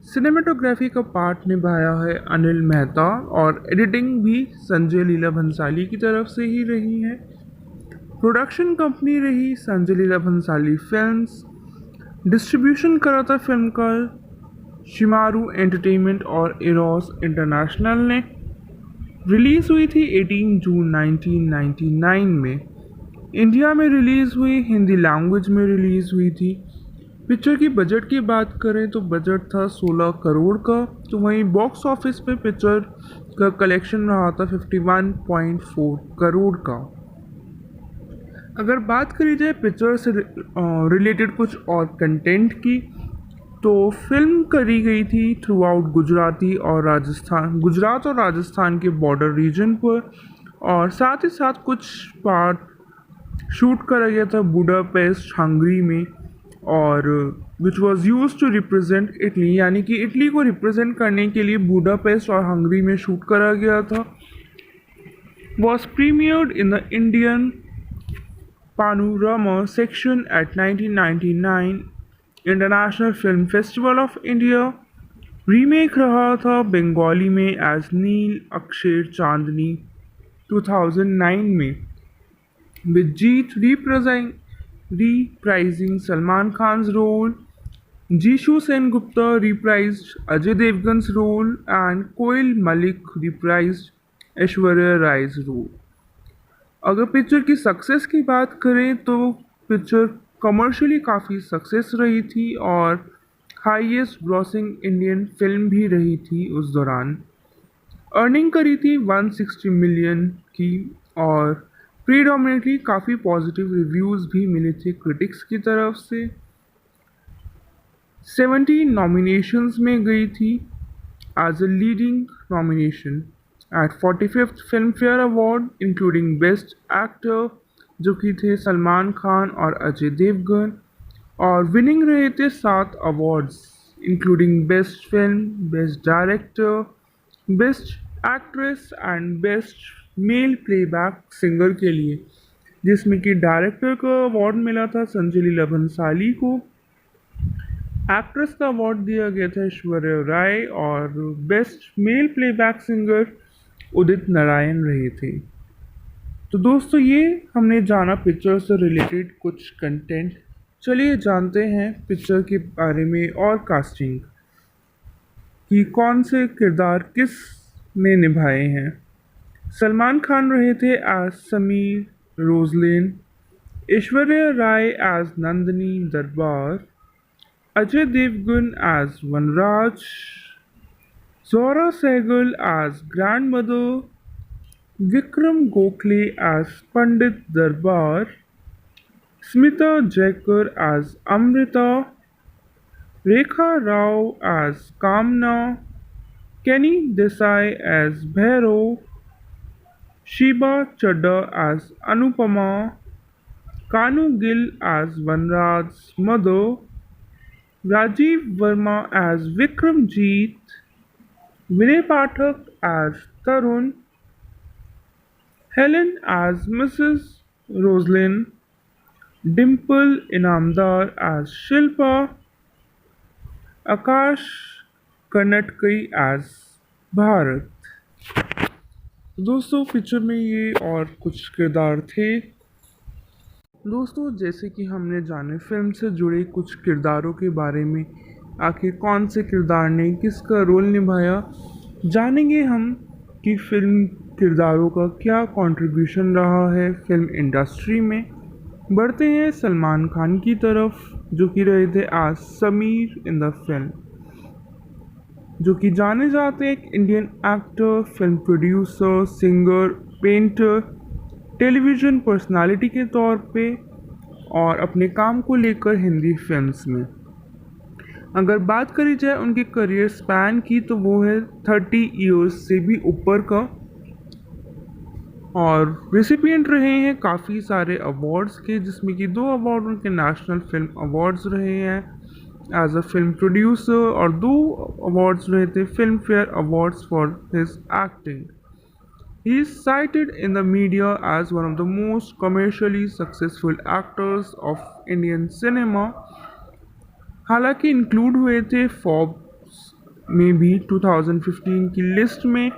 सिनेमाटोग्राफी का पार्ट निभाया है अनिल मेहता और एडिटिंग भी संजय लीला भंसाली की तरफ से ही रही है। प्रोडक्शन कंपनी रही संजय लीला भंसाली फिल्म्स। डिस्ट्रीब्यूशन करा था फिल्म का शिमारू एंटरटेनमेंट और एरोस इंटरनेशनल ने। रिलीज़ हुई थी 18 जून 1999 में। इंडिया में रिलीज़ हुई, हिंदी लैंग्वेज में रिलीज़ हुई थी। पिक्चर की बजट की बात करें तो बजट था 16 करोड़ का, तो वहीं बॉक्स ऑफिस पे पिक्चर का कलेक्शन रहा था 51.4 करोड़ का। अगर बात करी जाए पिक्चर से रिलेटेड कुछ और कंटेंट की तो फिल्म करी गई थी थ्रू आउट गुजरात और राजस्थान के बॉर्डर रीजन पर और साथ ही साथ कुछ पार्ट शूट करा गया था बुडापेस्ट हंगरी में और which was used to represent Italy, यानी कि इटली को रिप्रेजेंट करने के लिए बुडापेस्ट और हंगरी में शूट करा गया था। Was premiered in the Indian Panorama section at 1999 international film festival of India. Remake रहा था बंगाली में एज नील अक्षर चांदनी 2009 में with Jeet reprising Salman Khan role, Jisshu Sen Gupta reprised Ajay Devgan role and Koel Mallick reprised Aishwarya Rai role. अगर पिक्चर की सक्सेस की बात करें तो पिक्चर कमर्शियली काफ़ी सक्सेस रही थी और हाईएस्ट ग्रॉसिंग इंडियन फिल्म भी रही थी उस दौरान। अर्निंग करी थी 160 मिलियन की और प्रीडोमिनेटली काफ़ी पॉजिटिव रिव्यूज़ भी मिले थे क्रिटिक्स की तरफ से। 17 नॉमिनेशंस में गई थी as a leading nomination at 45th Filmfare Award including best actor जो कि थे सलमान खान और अजय देवगन और विनिंग रहे थे 7 awards including best film, best director, best actress and best male playback singer के लिए, जिसमें कि डायरेक्टर का अवार्ड मिला था संजय लीला भंसाली को एक्ट्रेस का अवार्ड दिया गया था ऐश्वर्या राय और best male playback singer Udit Narayan रहे थे। तो दोस्तों ये हमने जाना पिक्चर से रिलेटेड कुछ कंटेंट। चलिए जानते हैं पिक्चर के बारे में और कास्टिंग कि कौन से किरदार किस ने निभाए हैं। सलमान खान रहे थे as Sameer Roslin, Aishwarya Rai as Nandini Darbar, Ajay Devgan as Vanraj, Zohra Sehgal as grandmother, Vikram Gokhale as Pandit Darbar, Smita Jaykar as Amrita, Rekha Rao as Kamna, केनी देसाई एज भैरव, शीबा चड्डा as Anupama, Kanu Gill as Vanraj mother, Rajeev Verma as Vikramjeet, Vinay Pathak as Tarun, Helen as Mrs Roslin, Dimple Inamdar as Shilpa, Akash Karnataki as Bharat. दोस्तों पिक्चर में ये और कुछ किरदार थे। दोस्तों जैसे कि हमने जाने फिल्म से जुड़े कुछ किरदारों के बारे में, आखिर कौन से किरदार ने किसका रोल निभाया, जानेंगे हम कि फिल्म किरदारों का क्या कंट्रीब्यूशन रहा है फिल्म इंडस्ट्री में। बढ़ते हैं सलमान खान की तरफ, जो कि रहे थे आज समीर इन द फिल्म, जो कि जाने जाते हैं एक Indian actor, film producer, singer, painter, television personality के तौर पे और अपने काम को लेकर हिंदी फिल्म्स में। अगर बात करी जाए उनके करियर स्पैन की तो वो है 30 ईयर्स से भी ऊपर का, और रेसिपिएंट रहे हैं काफ़ी सारे अवार्ड्स के, जिसमें कि 2 अवार्ड उनके नेशनल फिल्म अवार्ड्स रहे हैं एज अ फिल्म प्रोड्यूसर और 2 अवार्ड्स रहे थे film fair awards for his acting. He is cited in the media as one of the most commercially successful actors of Indian cinema। हालांकि include हुए थे Forbes में भी 2015 की लिस्ट में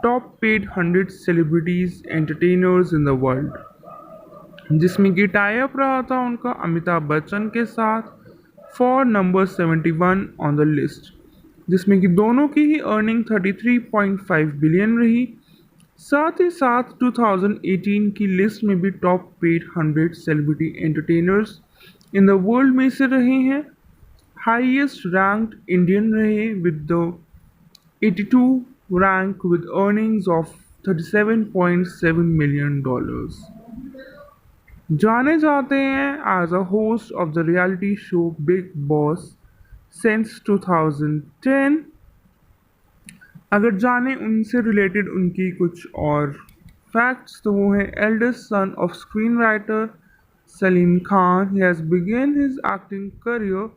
top paid 100 celebrities entertainers in the world, जिसमें कि tie up रहा था उनका अमिताभ बच्चन के साथ for number 71 on the list, जिसमें कि दोनों की ही अर्निंग 33.5 बिलियन रही। साथ ही साथ 2018 की लिस्ट में भी top paid 100 celebrity entertainers in the world में से रहे हैं। हाईएस्ट रैंक्ड इंडियन रहे with the 82 rank with earnings of $37.7 million. जाने जाते हैं as a host of the reality show big boss since 2010। अगर जाने उनसे रिलेटेड उनकी कुछ और फैक्ट्स तो वो है eldest son of screen writer Salim Khan. He has begun his acting career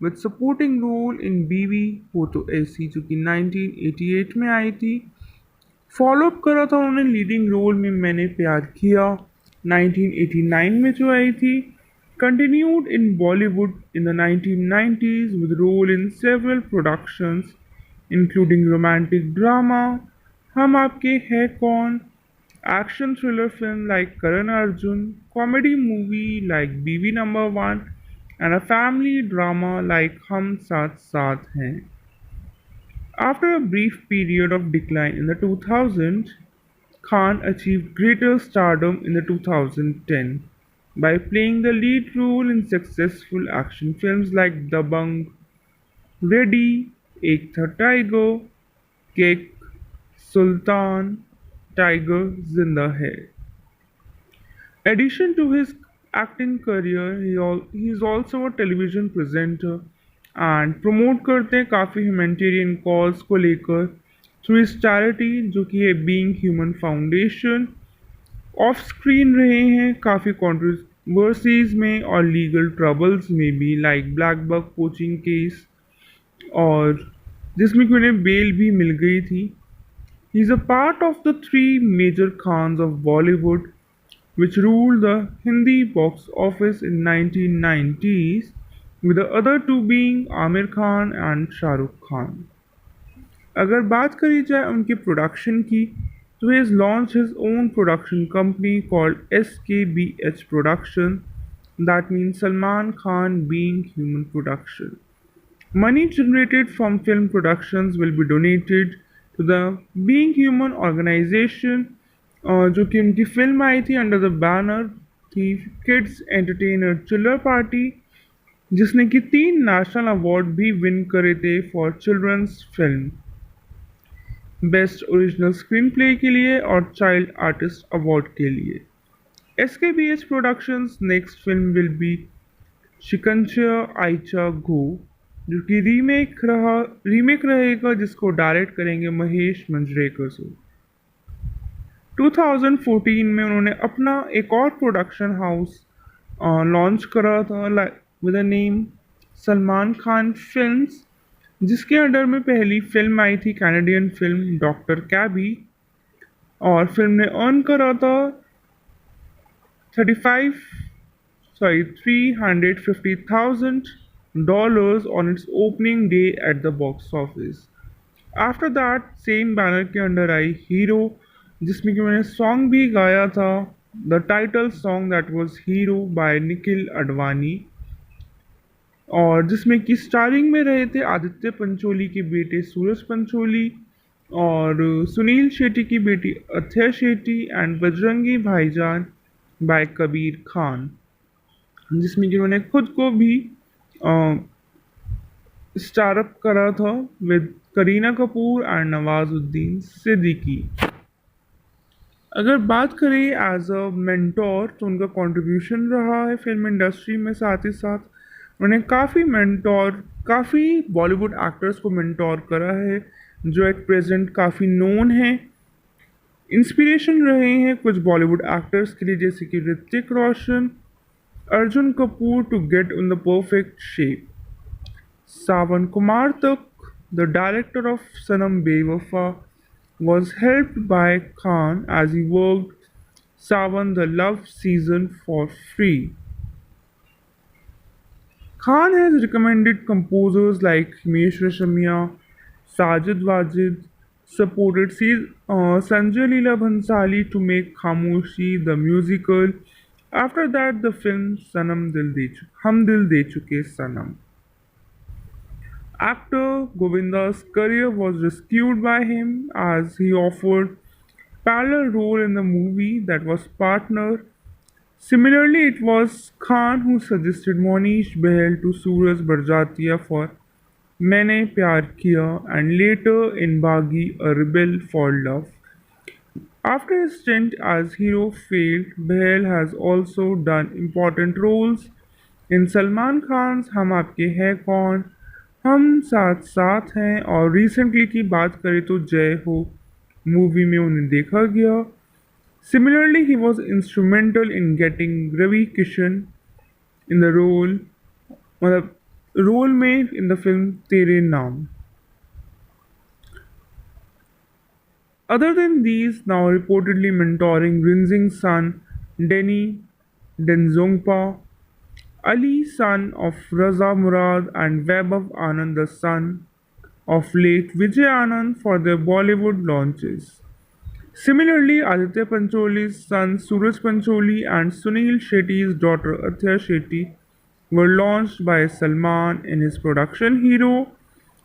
with supporting role in Biwi Ho तो ऐसी, जो कि 1988 में आई थी। फॉलोअप करा था उन्होंने लीडिंग रोल में मैंने प्यार किया 1989 में जो आई थी। Continued in Bollywood in the 1990s with role in several productions including romantic drama हम आपके हैं कौन, action thriller film like Karan Arjun, comedy movie like बीवी number 1 and a family drama like हम साथ साथ हैं। After a brief period of decline in the 2000s, Khan achieved greater stardom in the 2010 by playing the lead role in successful action films like Dabangg, Ready, एक था tiger, kick, सुल्तान, tiger जिंदा है। Addition to his acting career, he is also a television presenter and promote करते हैं काफ़ी humanitarian cause को लेकर through इस चैरिटी जो कि है being human foundation. Of screen रहे हैं काफ़ी कॉन्ट्रोवर्सीज में और लीगल ट्रबल्स में भी, like black buck coaching case, और जिसमें कि उन्हें बेल भी मिल गई थी। He is a part of the 3 major Khans of Bollywood which ruled the Hindi box office in 1990s with the other two being Amir Khan and Shah Rukh Khan. अगर बात करी जाए उनके प्रोडक्शन की तो he has launched his own production company called SKBH Production, that means Salman Khan Being Human Production. Money generated from film productions will be donated to the Being Human organization, जो कि उनकी film आई थी under the banner थी kids entertainer Chillar party, जिसने कि 3 national award भी win करे थे for children's film, best original screen play के लिए और चाइल्ड आर्टिस्ट अवार्ड के लिए. SKBH Productions next film will be Shikanja आइचा गो, जो कि रीमेक रहेगा जिसको डायरेक्ट करेंगे महेश मंजरेकर सो. 2014 में उन्होंने अपना एक और प्रोडक्शन हाउस लॉन्च करा था with the name Salman Khan films, जिसके अंडर में पहली फिल्म आई थी कैनेडियन फिल्म डॉक्टर कैबी, और फिल्म ने अर्न करा था 350,000 on its opening day at the box office. After that same banner के अंडर आई हीरो, जिसमें कि मैंने सॉन्ग भी गाया था, the title song that was hero by Nikhil Advani, और जिसमें कि स्टारिंग में रहे थे आदित्य पंचोली के बेटे सूरज पंचोली और सुनील शेट्टी की बेटी अथय शेट्टी एंड बजरंगी भाईजान बाय कबीर खान, जिसमें कि उन्होंने खुद को भी स्टारअप करा था विद करीना कपूर एंड नवाजुद्दीन सिद्दीकी. अगर बात करें एज अ मेंटोर तो उनका कंट्रीब्यूशन रहा है फिल्म इंडस्ट्री में, साथ ही साथ उन्होंने काफ़ी बॉलीवुड एक्टर्स को मेंटोर करा है जो एक प्रेजेंट काफ़ी नोन हैं. इंस्पिरेशन रहे हैं कुछ बॉलीवुड एक्टर्स के लिए जैसे कि Hrithik Roshan, Arjun Kapoor to get in the perfect shape. Sawan Kumar Tak, the director of Sanam Bewafa, was helped by Khan as he worked Sawan the Love season for free. Khan has recommended composers like Himesh Reshammiya, Sajid Wajid, supported Sanjay Leela Bhansali to make Khamoshi the musical. After that, the film Hum Dil De Chuke Sanam. Actor Govinda's career was rescued by him as he offered parallel role in the movie that was Partner. Similarly, it was Khan who suggested Monish Behel to Suraj Barjatia for Maine Pyar Kiya and later in Baghi A Rebel for Love. After his stint as hero failed, Behel has also done important roles in Salman Khan's हम आपके हैं कौन, हम साथ साथ हैं, और recently की बात करें तो जय हो मूवी में उन्हें देखा गया. Similarly he was instrumental in getting Ravi Kishan in the role में इन द फिल्म तेरे नाम. Other than these, now reportedly mentoring Rinzing's son Denny Denzongpa, Ali, son of Raza Murad, and Vaibhav Anand, the son of late Vijay Anand, for their Bollywood launches. Similarly, Aditya Pancholi's son Suraj Pancholi and Sunil Shetty's daughter Athya Shetty were launched by Salman in his production Hero.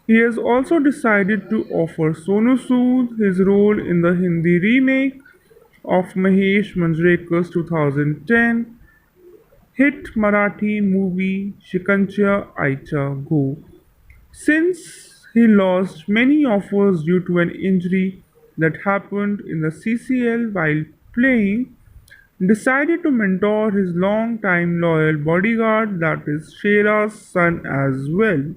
He has also decided to offer Sonu Sood his role in the Hindi remake of Mahesh Manjrekar's 2010 hit Marathi movie Shikancha Aicha Go. Since he lost many offers due to an injury that happened in the CCL while playing, decided to mentor his long-time loyal bodyguard, that is Shera's son as well.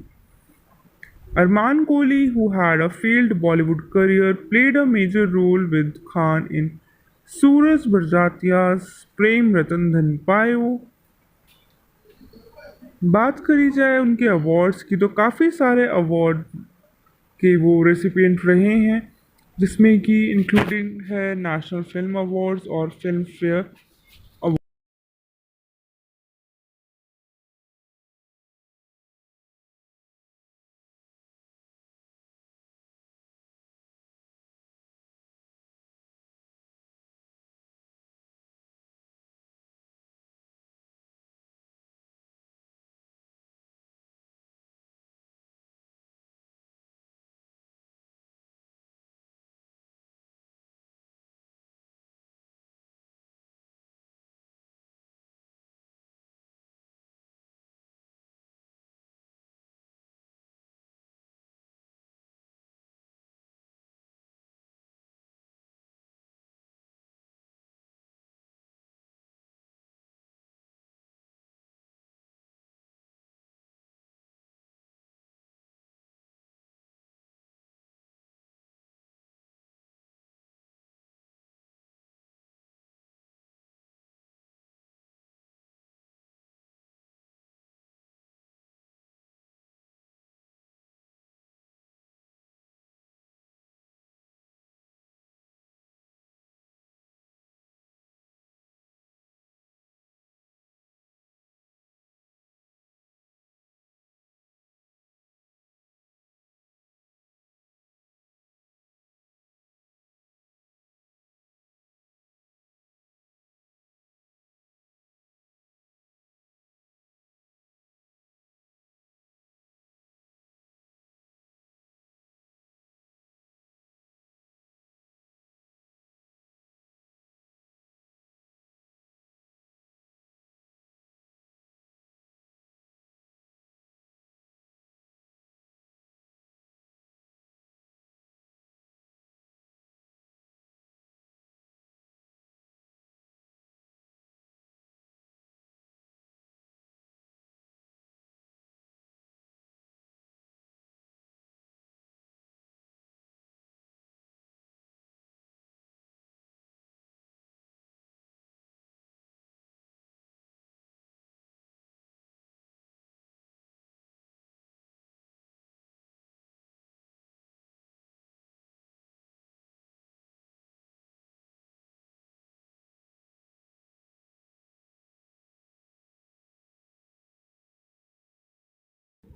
Arman Kohli, who had a failed Bollywood career, played a major role with Khan in Suraj Barjatia's Prem Ratan Dhan Payo. बात करी जाए उनके awards की तो काफ़ी सारे award के वो रेसिपिएंट रहे हैं, जिसमें कि इंक्लूडिंग है नेशनल फिल्म अवार्ड्स और फिल्म फेयर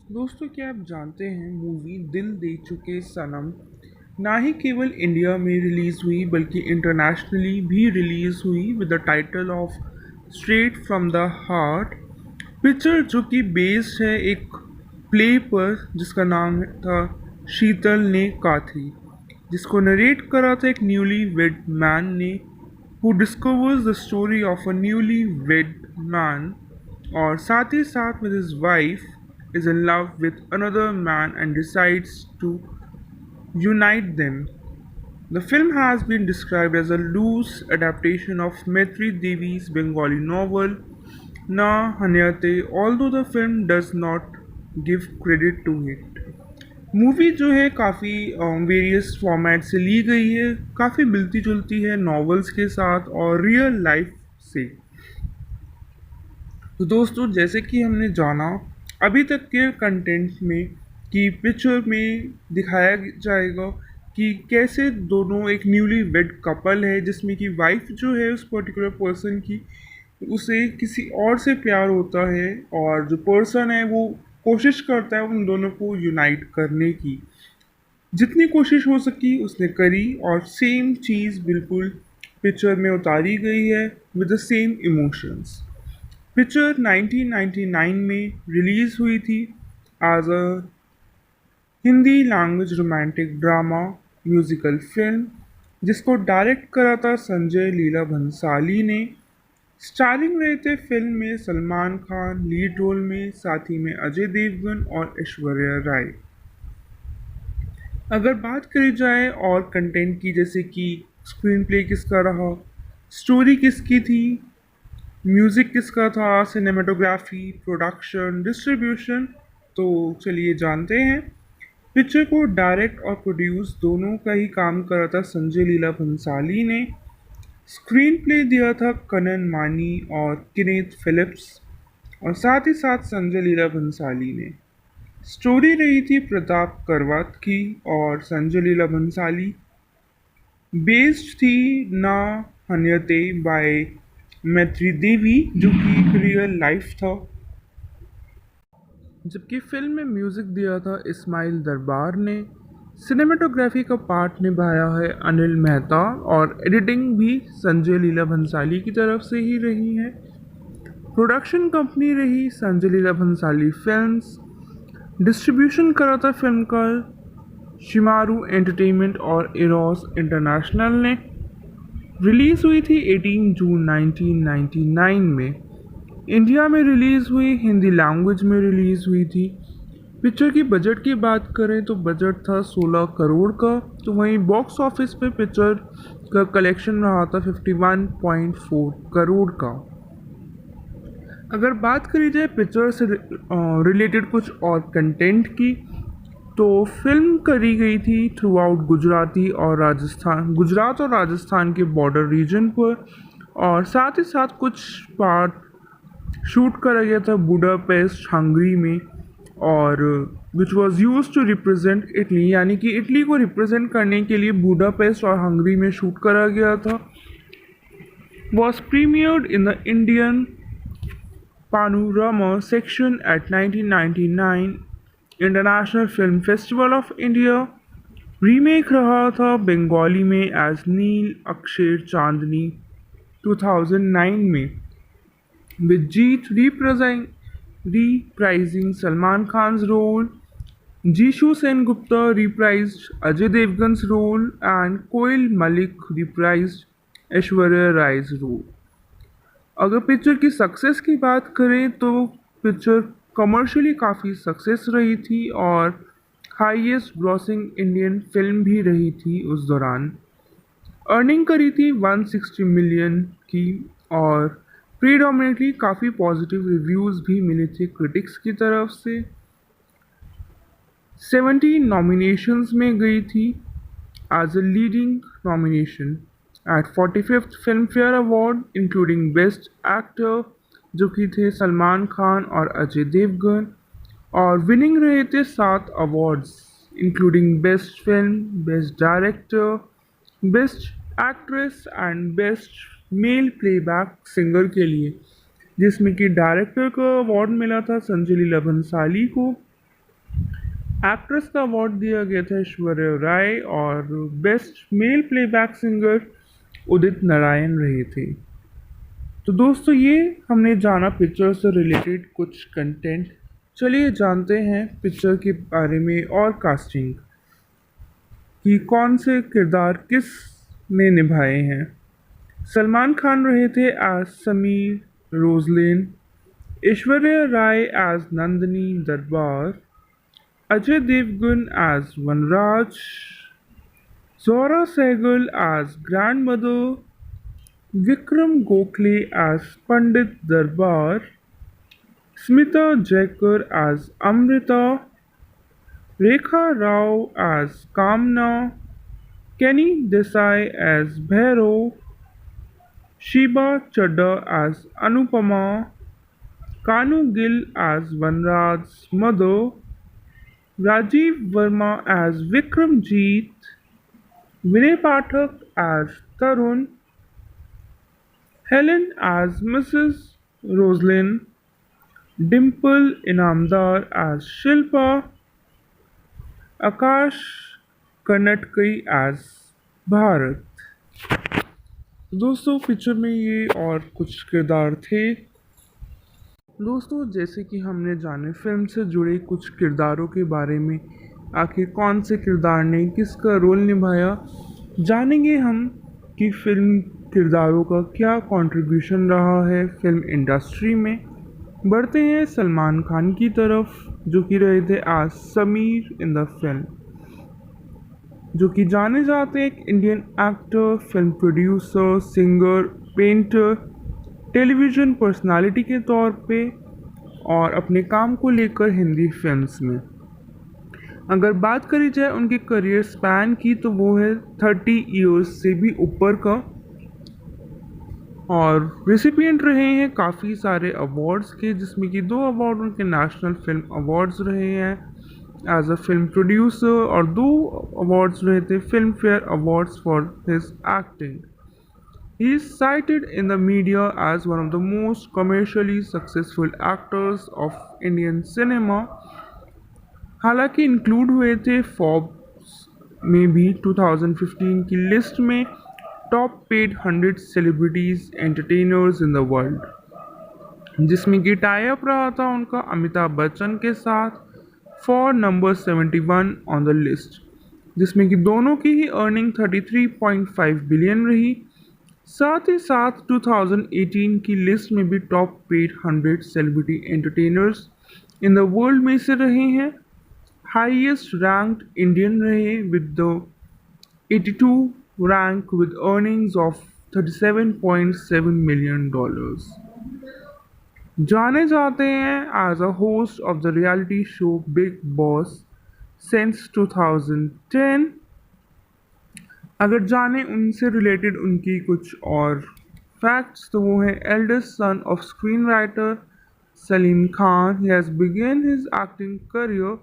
दोस्तों, क्या आप जानते हैं मूवी दिल दे चुके सनम ना ही केवल इंडिया में रिलीज़ हुई बल्कि इंटरनेशनली भी रिलीज़ हुई with the title of straight from the heart. Picture जो कि बेस्ड है एक प्ले पर जिसका नाम था शीतल ने काथी, जिसको नरेट करा था एक न्यूली वेड मैन ने who discovers the story of a newly wed man और साथ ही साथ with his wife is in love with another man and decides to unite them. The film has been described as a loose adaptation of Maitri Devi's Bengali novel Na Hanyate, although the film does not give credit to it. Movie जो है काफ़ी various format से ली गई है, काफ़ी मिलती जुलती है नॉवेल्स के साथ और रियल लाइफ से। तो दोस्तों, जैसे कि हमने जाना अभी तक के कंटेंट में कि पिक्चर में दिखाया जाएगा कि कैसे दोनों एक न्यूली वेड कपल है जिसमें कि वाइफ जो है उस पर्टिकुलर पर्सन की उसे किसी और से प्यार होता है और जो पर्सन है वो कोशिश करता है उन दोनों को यूनाइट करने की। जितनी कोशिश हो सकी उसने करी और सेम चीज़ बिल्कुल पिक्चर में उतारी गई है with the same emotions. Picture 1999 में रिलीज़ हुई थी as a Hindi language romantic drama musical film जिसको डायरेक्ट करा था संजय लीला भंसाली ने। स्टारिंग रहे थे फिल्म में सलमान खान लीड रोल में, साथ ही में अजय देवगन और ऐश्वर्या राय। अगर बात करी जाए और कंटेंट की, जैसे कि स्क्रीन प्ले किसका रहा, स्टोरी किसकी थी, म्यूज़िक किसका था, सिनेमेटोग्राफी, प्रोडक्शन, डिस्ट्रीब्यूशन, तो चलिए जानते हैं। पिक्चर को डायरेक्ट और प्रोड्यूस दोनों का ही काम करा था संजय लीला भंसाली ने। स्क्रीन प्ले दिया था कनन मानी और किनेथ फिलिप्स और साथ ही साथ संजय लीला भंसाली ने। स्टोरी रही थी प्रताप करवात की और संजय लीला भंसाली। बेस्ड थी ना हन्यते बाय मैत्री देवी जो कि एक रियल लाइफ था। जबकि फिल्म में म्यूज़िक दिया था इस्माइल दरबार ने। सिनेमेटोग्राफी का पार्ट निभाया है अनिल मेहता और एडिटिंग भी संजय लीला भंसाली की तरफ से ही रही है। प्रोडक्शन कंपनी रही संजय लीला भंसाली फिल्म्स। डिस्ट्रीब्यूशन करा था फिल्म का शिमारू एंटरटेनमेंट और एरोस इंटरनेशनल ने। रिलीज़ हुई थी 18 जून 1999 में। इंडिया में रिलीज़ हुई, हिंदी लैंग्वेज में रिलीज़ हुई थी। पिक्चर की बजट की बात करें तो बजट था 16 करोड़ का, तो वहीं बॉक्स ऑफिस पे पिक्चर का कलेक्शन रहा था 51.4 करोड़ का। अगर बात करी जाए पिक्चर से रिलेटेड कुछ और कंटेंट की, तो फिल्म करी गई थी थ्रू आउट गुजरात और राजस्थान के बॉर्डर रीजन पर और साथ ही साथ कुछ पार्ट शूट करा गया था बुडापेस्ट हंगरी में और which was used to represent Italy, यानी कि इटली को रिप्रेजेंट करने के लिए बुडापेस्ट और हंगरी में शूट करा गया था। Was premiered in the Indian Panorama section at 1999 international film festival of India. Remake रहा था बंगाली में एज नील अक्षर चांदनी 2009 में with Jeet reprising Salman Khan role, Jisshu Sengupta reprised Ajay Devgan's role and Koel Mallick reprised Aishwarya Rai's role. अगर पिक्चर की सक्सेस की बात करें तो पिक्चर कमर्शियली काफ़ी सक्सेस रही थी और हाईएस्ट ग्रॉसिंग इंडियन फिल्म भी रही थी उस दौरान। अर्निंग करी थी 160 मिलियन की और प्रीडोमिनेटली काफ़ी पॉजिटिव रिव्यूज़ भी मिले थे क्रिटिक्स की तरफ से। 17 नॉमिनेशंस में गई थी as a leading nomination at 45th Filmfare Award including best actor जो कि थे सलमान खान और अजय देवगन और विनिंग रहे थे 7 awards including best film, best director, best actress and best male playback singer के लिए, जिसमें कि डायरेक्टर का अवार्ड मिला था संजय लीला भंसाली को एक्ट्रेस का अवार्ड दिया गया था ऐश्वर्या राय और best male playback singer Udit Narayan रहे थे। तो दोस्तों ये हमने जाना पिक्चर से रिलेटेड कुछ कंटेंट। चलिए जानते हैं पिक्चर के बारे में और कास्टिंग कि कौन से किरदार किस ने निभाए हैं। सलमान खान रहे थे as Sameer Roslin, Aishwarya Rai as Nandini Darbar, Ajay Devgan as Vanraj, Zohra Sehgal as grandmother, Vikram Gokhale as Pandit Darbar, Smita Jaykar as Amrita, Rekha Rao as Kamna, केनी देसाई एज भैरव, शीबा चड्डा as Anupama, Kanu Gill as Vanraj mother, Rajeev Verma as Vikramjeet, Vinay Pathak as Tarun, Helen as Mrs Roslin, Dimple Inamdar as Shilpa, Akash Karnataki as Bharat. दोस्तों पिक्चर में ये और कुछ किरदार थे। दोस्तों जैसे कि हमने जाने फिल्म से जुड़े कुछ किरदारों के बारे में, आखिर कौन से किरदार ने किसका रोल निभाया, जानेंगे हम कि फिल्म किरदारों का क्या कंट्रीब्यूशन रहा है फिल्म इंडस्ट्री में। बढ़ते हैं सलमान खान की तरफ, जो कि रहे थे आज समीर इन द फिल्म, जो कि जाने जाते हैं एक Indian actor, film producer, singer, painter, television personality के तौर पे और अपने काम को लेकर हिंदी फिल्म्स में। अगर बात करी जाए उनके करियर स्पैन की तो वो है 30 इयर्स से भी ऊपर का, और रेसिपिएंट रहे हैं काफ़ी सारे अवार्ड्स के, जिसमें कि 2 अवार्ड उनके नेशनल फिल्म अवार्ड्स रहे हैं एज अ फिल्म प्रोड्यूसर और 2 अवार्ड्स रहे थे film fair awards for his acting. He is cited in the media as one of the most commercially successful actors of Indian cinema। हालांकि include हुए थे Forbes में भी 2015 की लिस्ट में top paid 100 celebrities entertainers in the world, जिसमें कि tie up रहा था उनका अमिताभ बच्चन के साथ for number 71 on the list, जिसमें कि दोनों की ही अर्निंग 33.5 बिलियन रही। साथ ही साथ 2018 की लिस्ट में भी top paid 100 celebrity entertainers in the world में से रहे हैं। हाईएस्ट रैंक्ड इंडियन रहे with the 82 rank with earnings of $37.7 million. जाने जाते हैं as a host of the reality show big boss since 2010। अगर जाने उनसे रिलेटेड उनकी कुछ और फैक्ट्स तो वो है eldest son of screen writer Salim Khan. He has begun his acting career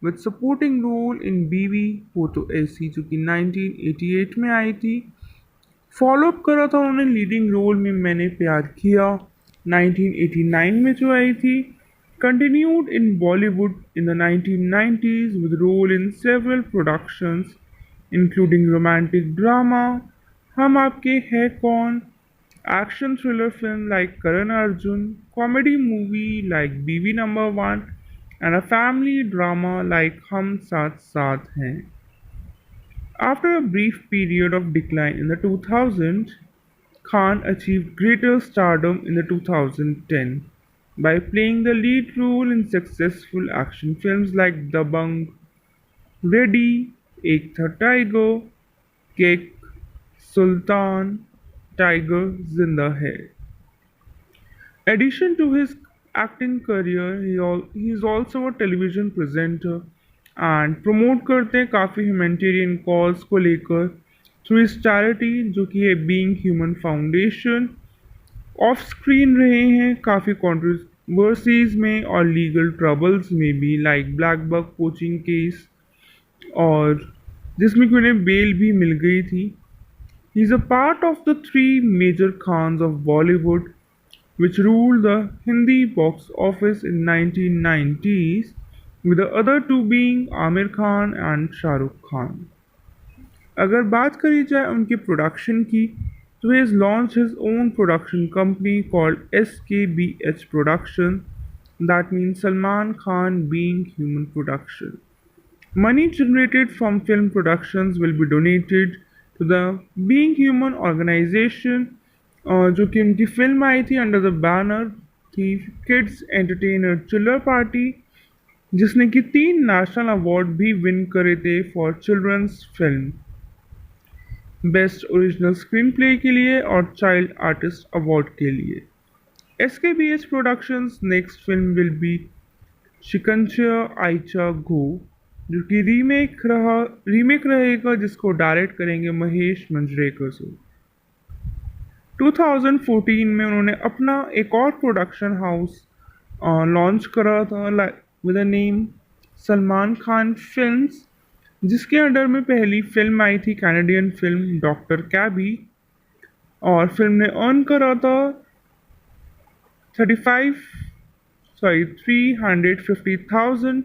with supporting role in Biwi Ho तो ऐसी, जो कि 1988 में आई थी। फॉलोअप करा था उन्होंने लीडिंग रोल में मैंने प्यार किया 1989 में जो आई थी। Continued in Bollywood in the 1990s with role in several productions including romantic drama Hum Aapke है कौन, action thriller film like Karan Arjun, comedy movie like BV Number 1, and a family drama like Hum Saath Saath Hain. After a brief period of decline in the 2000s, Khan achieved greater stardom in the 2010 by playing the lead role in successful action films like Dabangg, Ready, Ek Tha Tiger, Kick, Sultan, Tiger Zinda Hai. Addition to his acting career, he is also a television presenter and promote करते हैं काफ़ी humanitarian cause को लेकर through his charity जो कि है Being Human Foundation। Of screen रहे हैं काफ़ी कंट्रोवर्सीज में और लीगल ट्रबल्स में भी, like black buck coaching case, और जिसमें कि उन्हें बेल भी मिल गई थी। He is a part of the 3 major Khans of with the other two being Amir Khan and Shah Rukh Khan. अगर बात करी जाए उनके प्रोडक्शन की तो he has launched his own production company called SKBH Production, that means Salman Khan Being Human Production. Money generated from film productions will be donated to the Being Human organization, जो कि उनकी film आई थी under the banner थी kids entertainer Chillar party, जिसने कि 3 national award भी win करे थे for children's film, best original screen play के लिए और चाइल्ड आर्टिस्ट अवार्ड के लिए. SKBH Productions next film will be शिकंचा Aaicha Gho, जो कि रीमेक रहेगा जिसको डायरेक्ट करेंगे महेश मंजरेकर सर. 2014 में उन्होंने अपना एक और प्रोडक्शन हाउस लॉन्च करा था with the name Salman Khan films, जिसके अंडर में पहली फिल्म आई थी कैनेडियन फिल्म डॉक्टर कैबी, और फिल्म ने अर्न करा था 350,000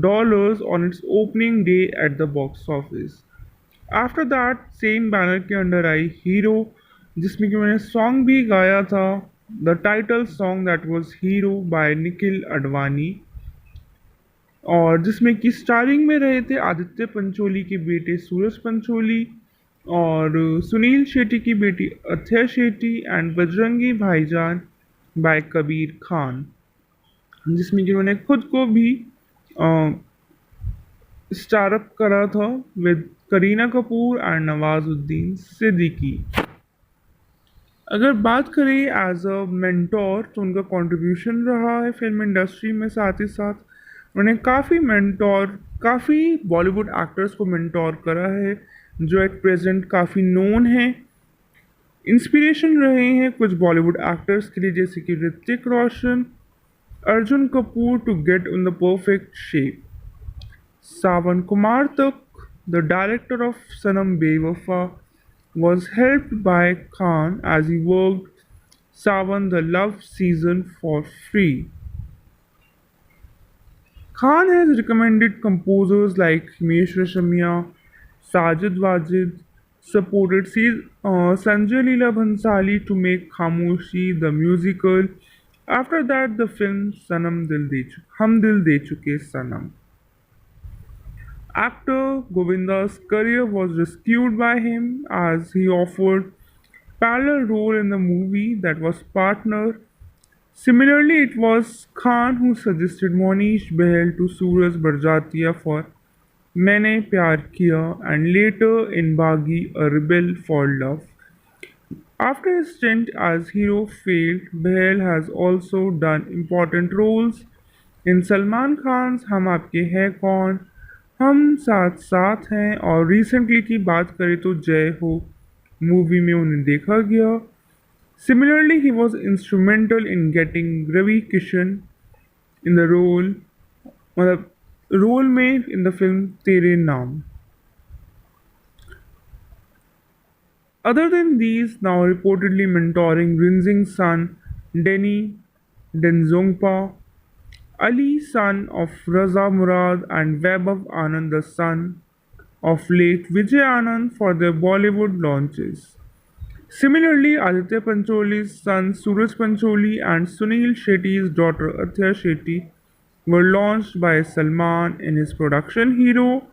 dollars on its opening day at the box office. After that same banner के अंडर आई हीरो, जिसमें कि मैंने सॉन्ग भी गाया था, the title song that was hero by Nikhil Advani, और जिसमें कि स्टारिंग में रहे थे आदित्य पंचोली के बेटे सूरज पंचोली और सुनील शेट्टी की बेटी अथय शेट्टी एंड बजरंगी भाईजान बाय कबीर खान, जिसमें कि उन्होंने खुद को भी स्टारअप करा था विद करीना कपूर एंड नवाजुद्दीन सिद्दीकी. अगर बात करें एज अ मेंटोर तो उनका कंट्रीब्यूशन रहा है फिल्म इंडस्ट्री में, साथ ही साथ उन्होंने काफ़ी बॉलीवुड एक्टर्स को मेंटोर करा है जो एट प्रेजेंट काफ़ी नोन हैं. इंस्पिरेशन रहे हैं कुछ बॉलीवुड एक्टर्स के लिए जैसे कि Hrithik Roshan, Arjun Kapoor to get in the perfect shape. Sawan Kumar Tak, the director of Sanam Bewafa, was helped by Khan as he worked Sawan the Love season for free. Khan has recommended composers like Himesh Reshammiya, Sajid Wajid, supported Sanjay Leela Bhansali to make Khamoshi the musical. After that, the film Hum Dil De Chuke Sanam. Actor Govinda's career was rescued by him as he offered parallel role in the movie that was Partner. Similarly, it was Khan who suggested Monish Behel to Suraj Barjatia for Maine Pyar Kiya and later in Baghi A Rebel for Love. After his stint as hero failed, Behel has also done important roles in Salman Khan's हम आपके हैं कौन, हम साथ साथ हैं, और recently की बात करें तो जय हो मूवी में उन्हें देखा गया. Similarly he was instrumental in getting Ravi Kishan in the role में इन द फिल्म तेरे नाम. Other than these, now reportedly mentoring Rinzing's son Denny Denzongpa, Ali, son of Raza Murad, and Vaibhav Anand, the son of late Vijay Anand, for their Bollywood launches. Similarly, Aditya Pancholi's son Suraj Pancholi and Sunil Shetty's daughter Athya Shetty were launched by Salman in his production Hero.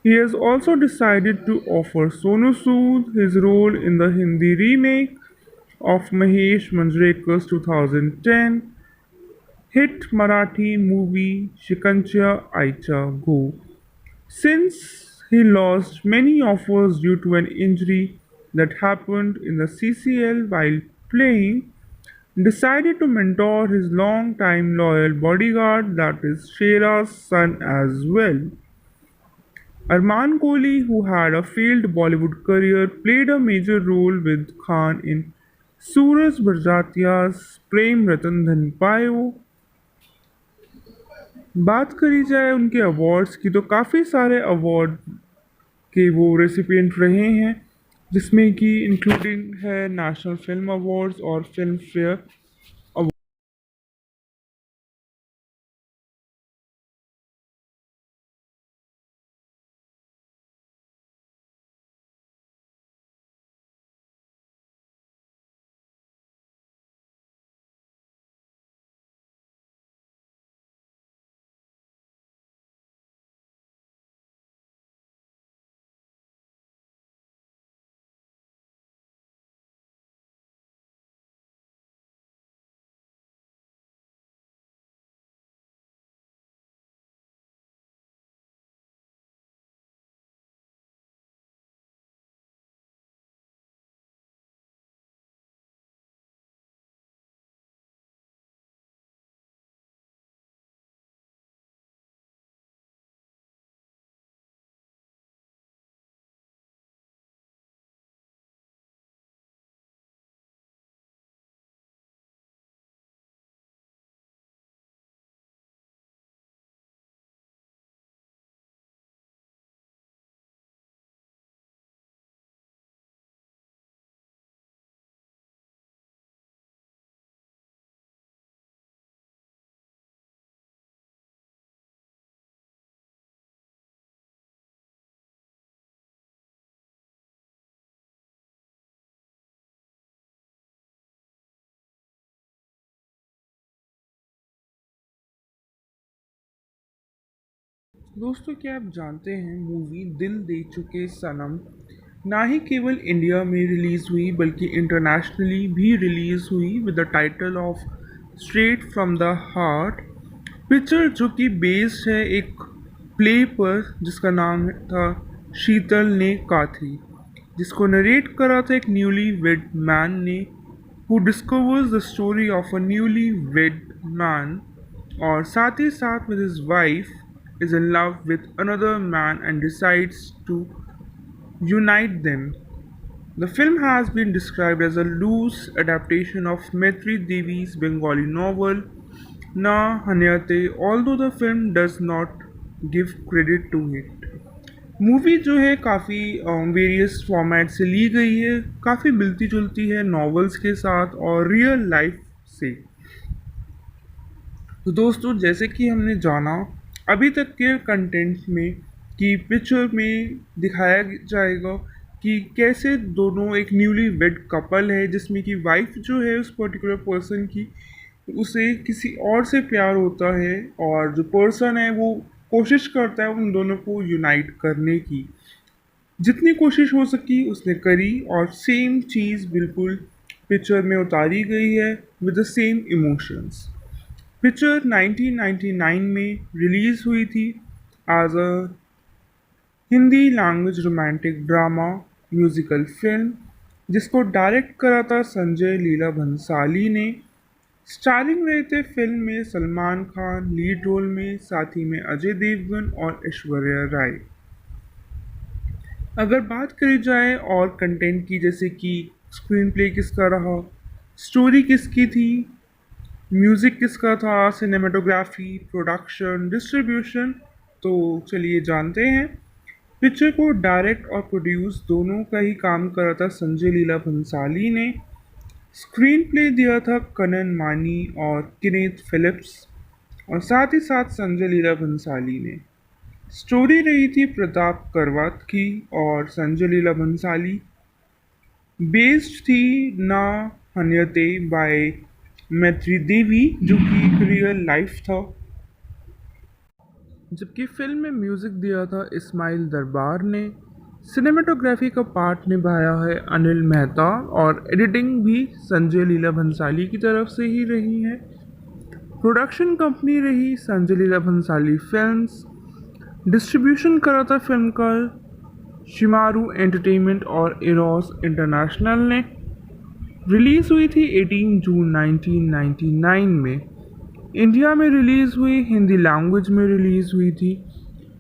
He has also decided to offer Sonu Sood his role in the Hindi remake of Mahesh Manjrekar's 2010 hit Marathi movie Shikancha Aicha Go. Since he lost many offers due to an injury that happened in the CCL while playing, decided to mentor his long-time loyal bodyguard, that is Shera's son as well. Arman Kohli, who had a failed Bollywood career, played a major role with Khan in Suraj Barjatia's Prem Ratan Dhan Payo. बात करी जाए उनके awards की तो काफ़ी सारे award के वो रेसिपिएंट रहे हैं, जिसमें कि इंक्लूडिंग है नेशनल फिल्म अवार्ड्स और फिल्म फेयर दोस्तों, क्या आप जानते हैं मूवी दिल दे चुके सनम ना ही केवल इंडिया में रिलीज़ हुई बल्कि इंटरनेशनली भी रिलीज़ हुई with the title of straight from the heart. Picture जो कि बेस्ड है एक प्ले पर जिसका नाम था शीतल ने काथी, जिसको नरेट करा था एक न्यूली वेड मैन ने who discovers the story of a newly wed man और साथ ही साथ with his wife is in love with another man and decides to unite them. The film has been described as a loose adaptation of Maitri Devi's Bengali novel Na Hanyate, although the film does not give credit to it. Movie जो है काफ़ी various format से ली गई है, काफ़ी मिलती जुलती है नॉवेल्स के साथ और रियल लाइफ से। तो दोस्तों, जैसे कि हमने जाना अभी तक के कंटेंट में कि पिक्चर में दिखाया जाएगा कि कैसे दोनों एक न्यूली वेड कपल है जिसमें कि वाइफ जो है उस पर्टिकुलर पर्सन की उसे किसी और से प्यार होता है और जो पर्सन है वो कोशिश करता है उन दोनों को यूनाइट करने की। जितनी कोशिश हो सकी उसने करी और सेम चीज़ बिल्कुल पिक्चर में उतारी गई है with the same emotions. Picture 1999 में रिलीज़ हुई थी as a Hindi language romantic drama musical film जिसको डायरेक्ट करा था संजय लीला भंसाली ने। स्टारिंग रहे थे फिल्म में सलमान खान लीड रोल में, साथ ही में अजय देवगन और ऐश्वर्या राय। अगर बात करी जाए और कंटेंट की, जैसे कि स्क्रीन प्ले किसका रहा, स्टोरी किसकी थी, म्यूज़िक किसका था, सिनेमाटोग्राफी, प्रोडक्शन, डिस्ट्रीब्यूशन, तो चलिए जानते हैं। पिक्चर को डायरेक्ट और प्रोड्यूस दोनों का ही काम करा था संजय लीला भंसाली ने। स्क्रीन प्ले दिया था कनन मानी और किनेथ फिलिप्स और साथ ही साथ संजय लीला भंसाली ने। स्टोरी रही थी प्रताप करवात की और संजय लीला भंसाली। बेस्ड थी ना हन्यते बाय मैत्री देवी जो कि एक रियल लाइफ था। जबकि फिल्म में म्यूज़िक दिया था इस्माइल दरबार ने। सिनेमाटोग्राफी का पार्ट निभाया है अनिल मेहता और एडिटिंग भी संजय लीला भंसाली की तरफ से ही रही है। प्रोडक्शन कंपनी रही संजय लीला भंसाली फिल्म्स। डिस्ट्रीब्यूशन करा था फिल्म का शिमारू एंटरटेनमेंट और एरोस इंटरनेशनल ने। रिलीज़ हुई थी 18 जून 1999 में। इंडिया में रिलीज़ हुई, हिंदी लैंग्वेज में रिलीज़ हुई थी।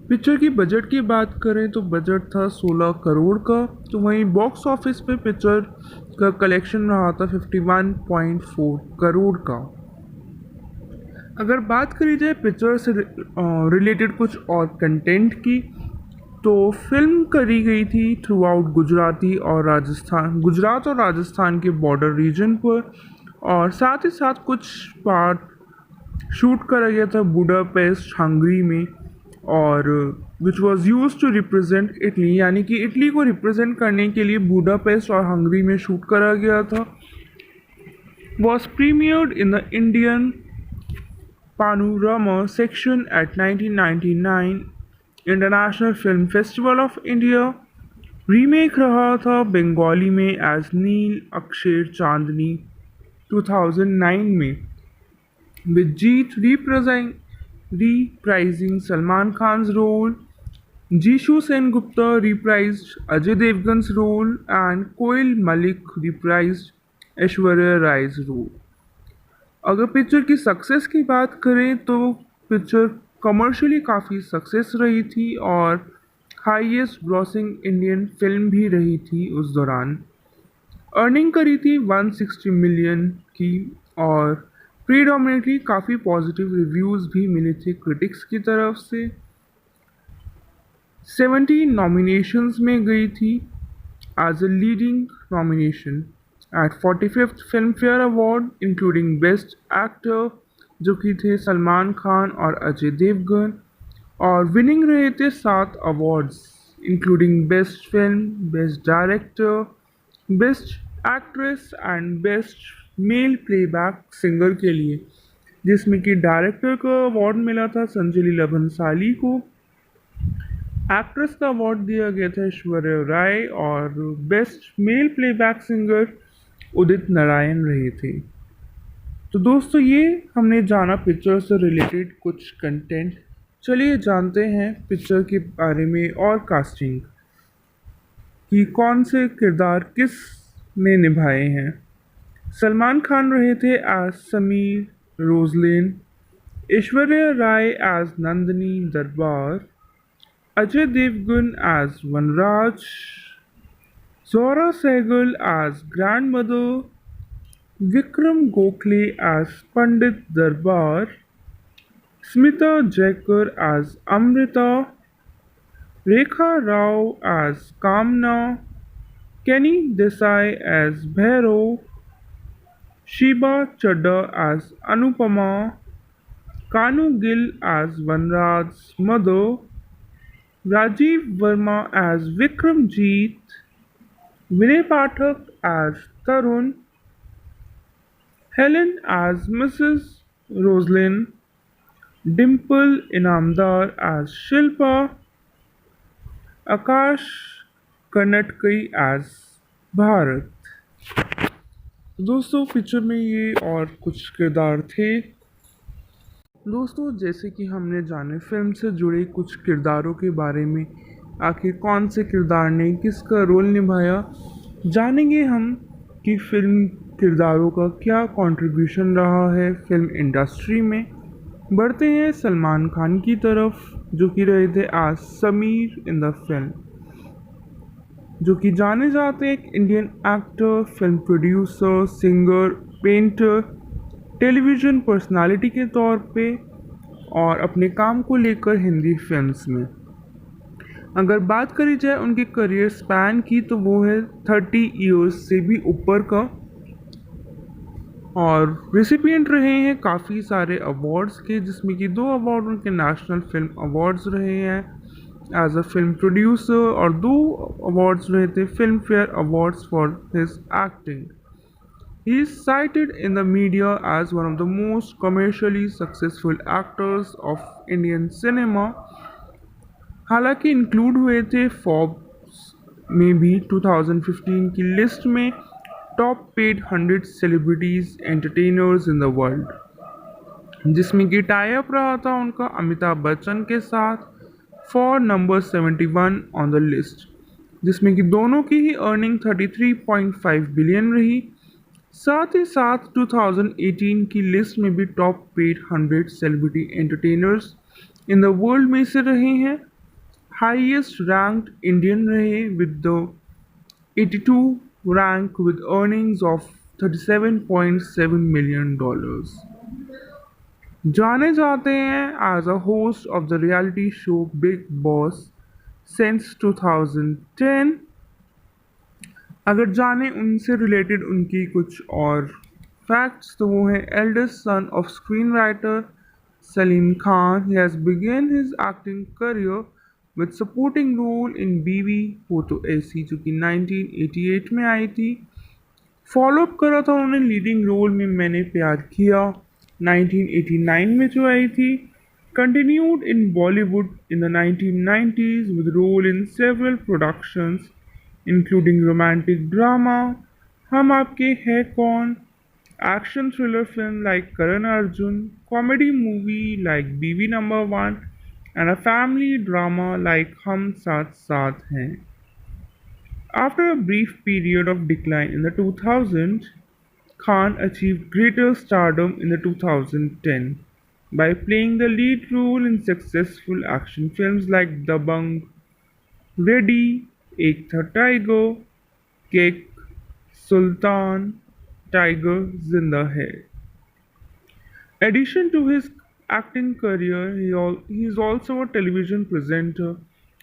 पिक्चर की बजट की बात करें तो बजट था 16 करोड़ का, तो वहीं बॉक्स ऑफिस पे पिक्चर का कलेक्शन रहा था 51.4 करोड़ का। अगर बात करी जाए पिक्चर से रिलेटेड कुछ और कंटेंट की, तो फिल्म करी गई थी थ्रू आउट गुजरात और राजस्थान के बॉर्डर रीजन पर और साथ ही साथ कुछ पार्ट शूट करा गया था बुडापेस्ट हंगरी में और which was used to represent Italy, यानी कि इटली को रिप्रेजेंट करने के लिए बुडापेस्ट और हंगरी में शूट करा गया था। Was premiered in the Indian Panorama section at 1999 international film festival of India. Remake रहा था बंगाली में एज नील अक्षर चांदनी 2009 में with Jeet reprising Salman Khan's role, Jisshu Sengupta reprised Ajay Devgan's role and Koel Mallick reprised Aishwarya Rai's role. अगर पिक्चर की सक्सेस की बात करें तो पिक्चर कमर्शियली काफ़ी सक्सेस रही थी और हाईएस्ट ग्रॉसिंग इंडियन फिल्म भी रही थी उस दौरान। अर्निंग करी थी 160 मिलियन की और प्रीडोमिनेटली काफ़ी पॉजिटिव रिव्यूज़ भी मिले थे क्रिटिक्स की तरफ से। 17 नॉमिनेशंस में गई थी as a leading nomination at 45th Filmfare award including best actor जो कि थे सलमान खान और अजय देवगन, और विनिंग रहे थे 7 awards including best film, best director, best actress and best male playback singer के लिए, जिसमें कि डायरेक्टर का अवार्ड मिला था संजय लीला भंसाली को एक्ट्रेस का अवार्ड दिया गया था ऐश्वर्या राय और best male playback singer Udit Narayan रहे थे। तो दोस्तों ये हमने जाना पिक्चर से रिलेटेड कुछ कंटेंट। चलिए जानते हैं पिक्चर के बारे में और कास्टिंग कि कौन से किरदार किस ने निभाए हैं। सलमान खान रहे थे as Sameer Roslin, Aishwarya Rai as Nandini Darbar, Ajay Devgan as Vanraj, Zohra Sehgal as grandmother, Vikram Gokhale as Pandit Darbar, Smita Jaykar as Amrita, Rekha Rao as Kamna, केनी देसाई एज भैरव, शीबा चड्डा as Anupama, Kanu Gill as Vanraj mother, Rajeev Verma as Vikramjeet, Vinay Pathak as Tarun, Helen as Mrs Roslin, Dimple Inamdar as Shilpa, Akash Karnataki as Bharat. दोस्तों पिक्चर में ये और कुछ किरदार थे। दोस्तों जैसे कि हमने जाने फिल्म से जुड़े कुछ किरदारों के बारे में, आखिर कौन से किरदार ने किसका रोल निभाया, जानेंगे हम कि फिल्म किरदारों का क्या कंट्रीब्यूशन रहा है फिल्म इंडस्ट्री में। बढ़ते हैं सलमान खान की तरफ, जो कि रहे थे आज समीर इन द फिल्म, जो कि जाने जाते एक Indian actor, film producer, singer, painter, television personality के तौर पे और अपने काम को लेकर हिंदी फिल्म्स में। अगर बात करी जाए उनके करियर स्पैन की तो वो है 30 ईयर्स से भी ऊपर का, और रिसिपिएंट रहे हैं काफ़ी सारे अवार्ड्स के, जिसमें कि 2 अवार्ड उनके नेशनल फिल्म अवार्ड्स रहे हैं एज अ फिल्म प्रोड्यूसर और 2 अवार्ड्स रहे थे film fair awards for his acting. He is cited in the media as one of the most commercially successful actors of Indian cinema। हालांकि include हुए थे Forbes में भी 2015 की लिस्ट में top paid 100 celebrities entertainers in the world, जिसमें कि tie up रहा था उनका अमिताभ बच्चन के साथ for number 71 on the list, जिसमें कि दोनों की ही अर्निंग 33.5 बिलियन रही। साथ ही साथ 2018 की लिस्ट में भी top paid 100 celebrity entertainers in the world में से रहे हैं। हाईएस्ट रैंक्ड इंडियन रहे with the 82 rank with earnings of $37.7 million. जाने जाते हैं as a host of the reality show big boss since 2010। अगर जाने उनसे रिलेटेड उनकी कुछ और फैक्ट्स तो वो है eldest son of screen writer Salim Khan. He has begun his acting career with supporting role in Biwi Ho तो ऐसी, जो कि 1988 में आई थी। फॉलोअप करा था उन्होंने लीडिंग रोल में मैंने प्यार किया 1989 में जो आई थी। Continued in Bollywood in the 1990s with role in several productions including romantic drama हम आपके है कौन, action thriller film like Karan Arjun, comedy movie like बीवी number 1 and a family drama like हम साथ साथ हैं। After a brief period of decline in the 2000s, Khan achieved greater stardom in the 2010 by playing the lead role in successful action films like Dabangg, Ready, Ek Tha Tiger, Kick, Sultan, Tiger Zinda Hai। Addition to his acting career, he is also a television presenter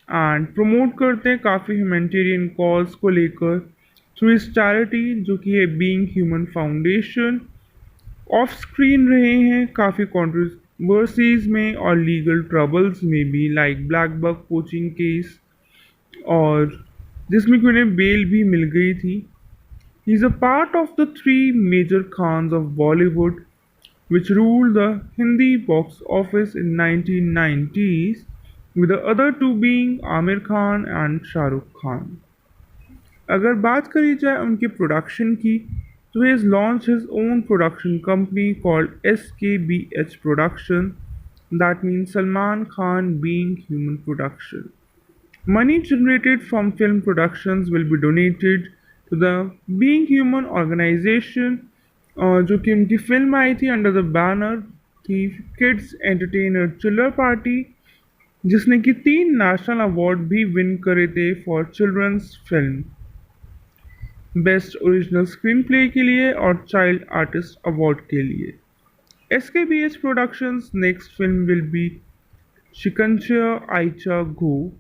and promote करते हैं काफ़ी humanitarian cause को लेकर through इस charity जो कि है being human foundation. Of screen रहे हैं काफ़ी कंट्रोवर्सीज में और लीगल ट्रबल्स में भी, like black buck poaching case, और जिसमें कि उन्हें बेल भी मिल गई थी। He is a part of the 3 major Khans of Bollywood which ruled the Hindi box office in 1990s with the other two being Amir Khan and Shah Rukh Khan. अगर बात करी जाए उनके प्रोडक्शन की तो he has launched his own production company called SKBH Production. That means Salman Khan Being Human Production. Money generated from film productions will be donated to the Being Human organization, जो कि उनकी film आई थी under the banner थी kids entertainer Chillar party, जिसने कि 3 national award भी win करे थे for children's film, best original screen play के लिए और चाइल्ड आर्टिस्ट अवार्ड के लिए। SKBH productions next film will be Shikanja आइचा घो,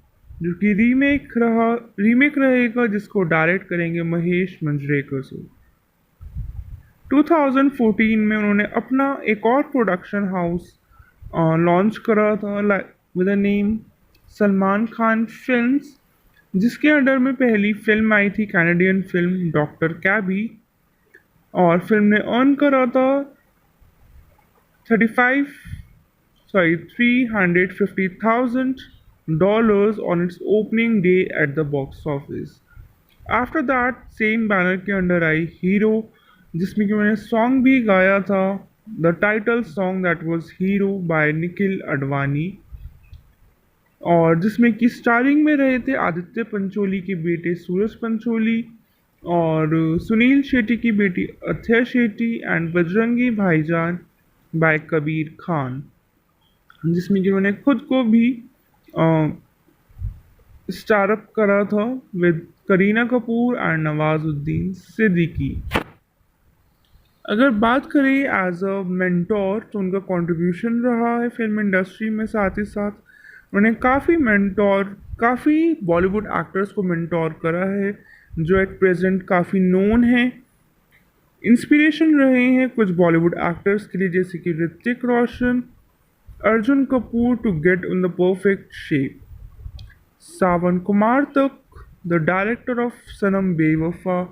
जो कि रीमेक रहेगा जिसको डायरेक्ट करेंगे महेश मंजरेकर से। 2014 में उन्होंने अपना एक और प्रोडक्शन हाउस लॉन्च करा था with the name Salman Khan films, जिसके अंडर में पहली फिल्म आई थी कैनेडियन फिल्म डॉक्टर कैबी, और फिल्म ने अर्न करा था 350,000 on its opening day at the box office. After that same banner के अंडर आई हीरो, जिसमें कि मैंने सॉन्ग भी गाया था, the title song that was hero by Nikhil Advani, और जिसमें कि स्टारिंग में रहे थे आदित्य पंचोली के बेटे सूरज पंचोली और सुनील शेट्टी की बेटी अथय शेट्टी एंड बजरंगी भाईजान बाय कबीर खान, जिसमें कि उन्होंने खुद को भी स्टारअप करा था विद करीना कपूर एंड नवाजुद्दीन सिद्दीकी। अगर बात करें एज अ मेंटोर तो उनका कंट्रीब्यूशन रहा है फिल्म इंडस्ट्री में, साथ ही साथ उन्होंने काफ़ी बॉलीवुड एक्टर्स को मेंटोर करा है जो एट प्रेजेंट काफ़ी नोन हैं। इंस्पिरेशन रहे हैं कुछ बॉलीवुड एक्टर्स के लिए जैसे कि Hrithik Roshan, Arjun Kapoor to get in the perfect shape, Sawan Kumar Tak, the director of Sanam Bewafa,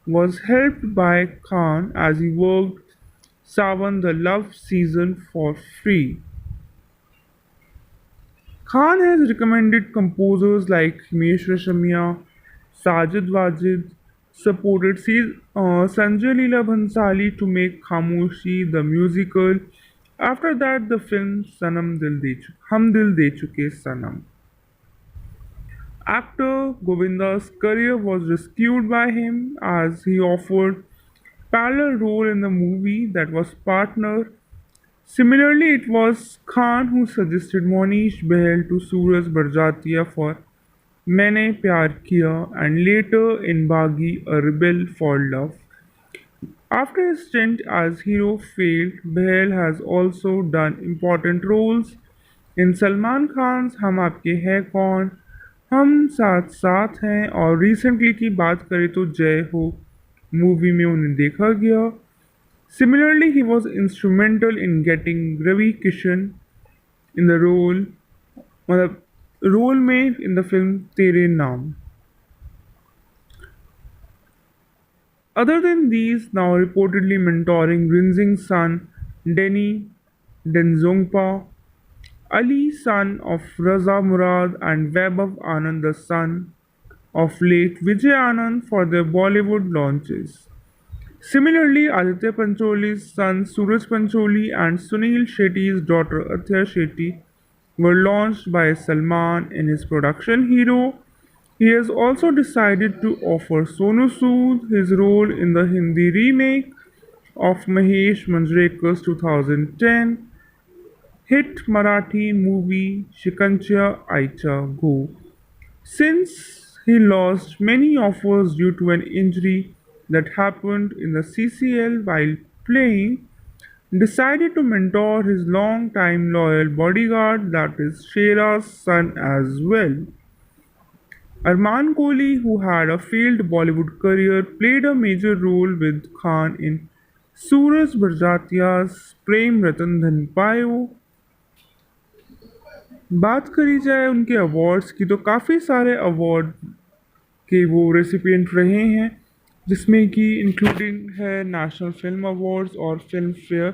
was helped by Khan as he worked Sawan the Love season for free. Khan has recommended composers like Himesh Reshammiya, Sajid Wajid, supported Sanjay Leela Bhansali to make Khamoshi the musical. After that, the film Hum Dil De Chuke Sanam. Actor Govinda's career was rescued by him as he offered parallel role in the movie that was Partner. Similarly, it was Khan who suggested Monish Behel to Suraj Barjatia for Maine Pyar Kiya and later in Bagi A Rebel for Love. After his stint as hero failed, Behel has also done important roles in Salman Khan's हम आपके हैं कौन, हम साथ साथ हैं, और recently की बात करें तो जय हो मूवी में उन्हें देखा गया। Similarly he was instrumental in getting Ravi Kishan in the role में इन द फिल्म तेरे नाम। Other than these, now reportedly mentoring Rinzing's son, Denny Denzongpa, Ali, son of Raza Murad, and Vaibhav Anand, the son of late Vijay Anand, for their Bollywood launches. Similarly, Aditya Pancholi's son Suraj Pancholi and Sunil Shetty's daughter Athya Shetty were launched by Salman in his production Hero. He has also decided to offer Sonu Sood his role in the Hindi remake of Mahesh Manjrekar's 2010 hit Marathi movie Shikancha Aicha Go. Since he lost many offers due to an injury that happened in the CCL while playing, decided to mentor his long-time loyal bodyguard, that is Shera's son as well. Arman Kohli, who had a failed Bollywood career, played a major role with Khan in Suraj Barjatia's Prem Ratan Dhan Payo. बात करी जाए उनके awards की तो काफ़ी सारे award के वो रेसिपिएंट रहे हैं, जिसमें कि इंक्लूडिंग है नेशनल फिल्म अवार्ड्स और फिल्म फेयर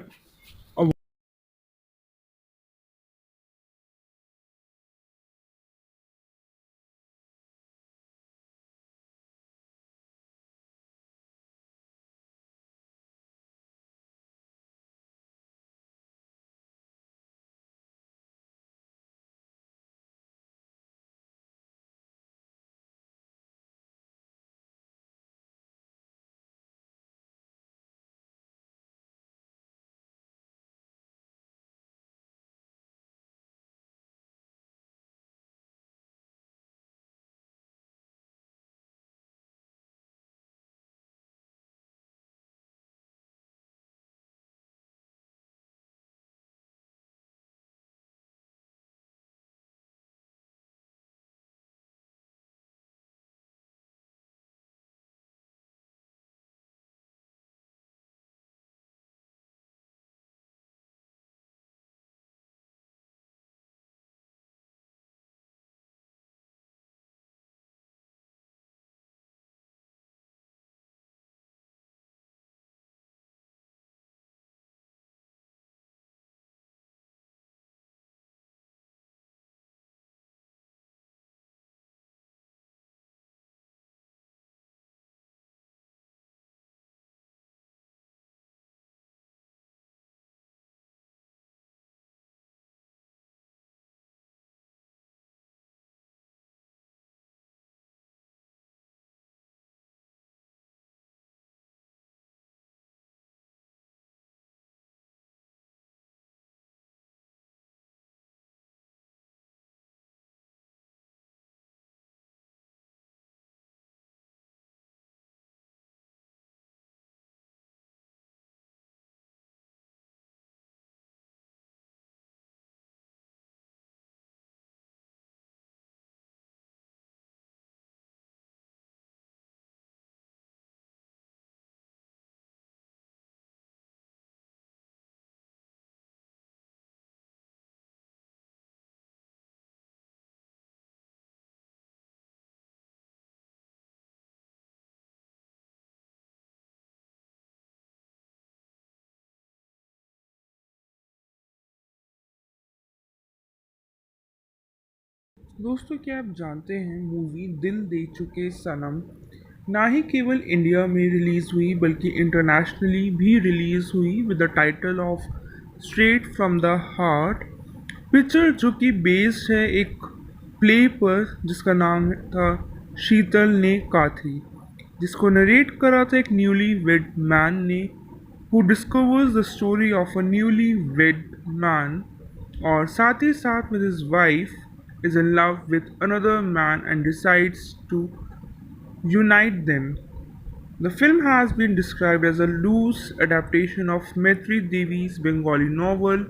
दोस्तों, क्या आप जानते हैं मूवी दिल दे चुके सनम ना ही केवल इंडिया में रिलीज़ हुई बल्कि इंटरनेशनली भी रिलीज़ हुई with the title of straight from the heart. Picture जो कि बेस्ड है एक प्ले पर जिसका नाम था शीतल ने काथी, जिसको नरेट करा था एक न्यूली वेड मैन ने who discovers the story of a newly wed man और साथ ही साथ with his wife is in love with another man and decides to unite them. The film has been described as a loose adaptation of Maitri Devi's Bengali novel